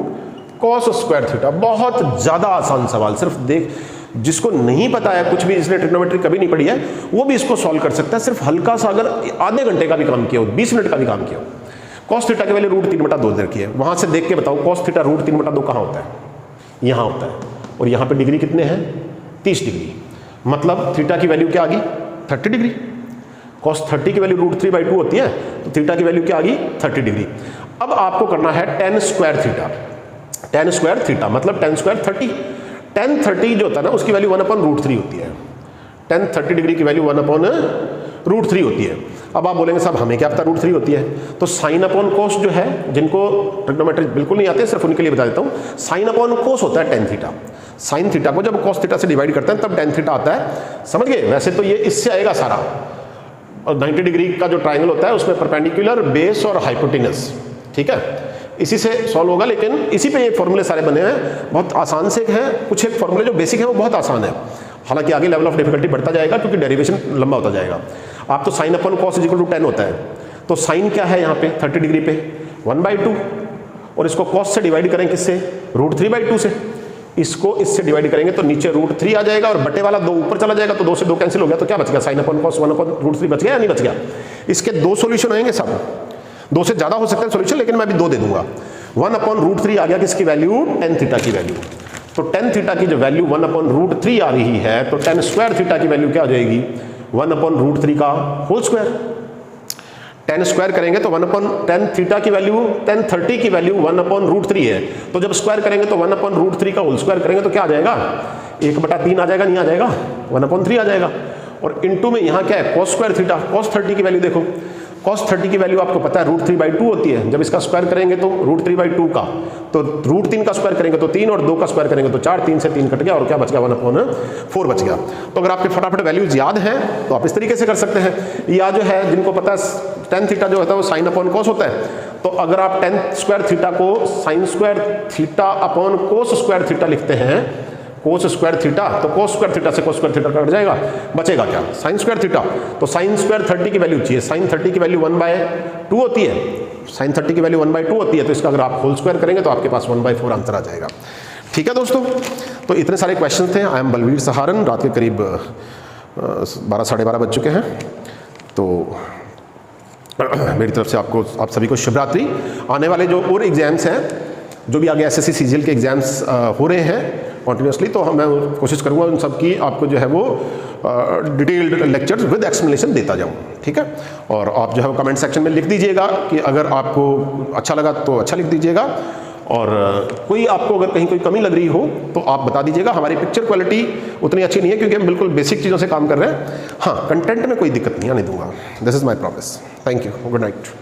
cos square theta. बहुत ज्यादा आसान सवाल, सिर्फ देख, जिसको नहीं पता है कुछ भी, इसने ट्रिग्नोमेट्री कभी नहीं पढ़ी है, वो भी इसको सॉल्व कर सकता है। सिर्फ हल्का सा अगर आधे घंटे का भी काम किया हो, 20 मिनट का भी काम किया हो। cos थीटा की वैल्यू √3/2 रखी है, वहां से देख के बताओ cos थीटा √3/2 कहाँ होता है? यहाँ होता है, और यहाँ पे डिग्री कितने हैं, 30 डिग्री, मतलब थीटा की वैल्यू क्या आ गई, 30 डिग्री। cos 30 की वैल्यू √3/2 होती है, तो थीटा की वैल्यू क्या आ गई, 30 डिग्री। अब आपको करना है tan square theta, tan square theta मतलब tan स्क्वायर 30। tan 30 जो होता है ना, उसकी वैल्यू 1/√3 होती है। tan 30 डिग्री की वैल्यू 1/√3 होती है। अब आप बोलेंगे साहब हमें क्या पता √3 होती है, तो साइन अपॉन कोस जो है, जिनको ट्रिग्नोमेट्री बिल्कुल नहीं आते, सिर्फ उनके लिए बता देता हूँ। साइन अपॉन कोस होता है tan थीटा। साइन थीटा को जब cos थीटा से डिवाइड करते हैं तब tan थीटा आता है, समझ गए? वैसे तो ये इससे आएगा सारा, और 90 डिग्री का जो ट्राइंगल होता है उसमें परपेंडिकुलर, बेस और हाइपोटेनस, ठीक है, इसी से सॉल्व होगा। लेकिन इसी पे ये फॉर्मूले सारे बने हैं, बहुत आसान से हैं। कुछ एक फॉर्मूले जो बेसिक है वो बहुत आसान है, हालांकि आगे लेवल ऑफ डिफिकल्टी बढ़ता जाएगा क्योंकि डेरिवेशन लंबा होता जाएगा। आप तो sine upon cos is equal to 10 होता है, तो साइन क्या है यहाँ पे 30 डिग्री पे 1/2, और इसको कॉस से डिवाइड करें किससे, √3/2 से। इसको इससे डिवाइड करेंगे तो नीचे √3 आ जाएगा, और बटे वाला 2 ऊपर चला जाएगा, तो 2 से 2 कैंसिल हो गया, तो क्या बच गया, साइन अपॉन कॉस 1/√3 बच गया या नहीं बच गया? इसके 2 सॉल्यूशन होंगे सब, 2 से ज्यादा हो सकते हैं सॉल्यूशन, लेकिन मैं अभी 2 दे दूंगा। 1/√3 आ गया किसकी वैल्यू, tan थीटा की वैल्यू। तो tan थीटा की जो वैल्यू 1/√3 आ रही है, तो tan स्क्वायर थीटा की वैल्यू क्या आ जाएगी, 1/√3 का होल स्क्वायर। 10 स्क्वायर करेंगे तो 1/10 थीटा की वैल्यू 10 30 की वैल्यू 1/√3 है। तो जब स्क्वायर करेंगे तो 1/√3 का होल स्क्वायर करेंगे तो क्या आ जाएगा, 1/3 आ जाएगा, नहीं आ जाएगा 1/3 आ जाएगा। और इनटू में यहाँ क्या है, cos स्क्वायर थीटा, cos 30 की वैल्यू देखो, cos 30 की वैल्यू आपको पता है √3/2 होती है। जब इसका स्क्वायर करेंगे तो √3/2 का, तो √3 का स्क्वायर करेंगे तो 3 और 2 का स्क्वायर करेंगे तो 4, 3 से 3 कट गया और क्या बच गया, 1/4 बच गया। तो अगर आपके फटाफट वैल्यूज याद हैं तो आप इस तरीके से कर सकते हैं, या जो है जिनको पता है tan थीटा जो होता है वो sin अपॉन cos होता है, तो अगर आप tan स्क्वायर थीटा को sin square theta upon cos square theta लिखते हैं, cos स्क्वायर थीटा, तो cos स्क्वायर थीटा से cos स्क्वायर थीटा कट जाएगा, बचेगा क्या, sin स्क्वायर थीटा। तो sin स्क्वायर 30 की वैल्यू चाहिए, sin 30 की वैल्यू 1/2 होती है, sin 30 की वैल्यू 1/2 होती है, तो इसका अगर आप होल स्क्वायर करेंगे तो आपके पास 1/4 आंसर आ जाएगा। ठीक है दोस्तों, तो इतने सारे क्वेश्चन थे। आई एम बलवीर सहारन, रात के करीब 12 साढ़े 12 बज चुके हैं। तो मेरी तरफ से आपको, आप सभी को शुभ रात्रि। आने वाले जो और एग्जाम्स हैं, जो भी आगे एसएससी सीजीएल के एग्जाम्स हो रहे हैं कॉन्टिन्यूसली, तो मैं कोशिश करूंगा उन सब की आपको जो है वो डिटेल्ड लेक्चर्स विद एक्सप्लेनेशन देता जाऊं। ठीक है, और आप जो है वो कमेंट सेक्शन में लिख दीजिएगा कि अगर आपको अच्छा लगा तो अच्छा लिख दीजिएगा, और कोई आपको अगर कहीं कोई कमी लग रही हो तो आप बता दीजिएगा। हमारी पिक्चर क्वालिटी उतनी अच्छी नहीं है क्योंकि हम बिल्कुल बेसिक चीज़ों से काम कर रहे हैं। हाँ, कंटेंट में कोई दिक्कत नहीं आने दूंगा। This is my promise. Thank you, good night.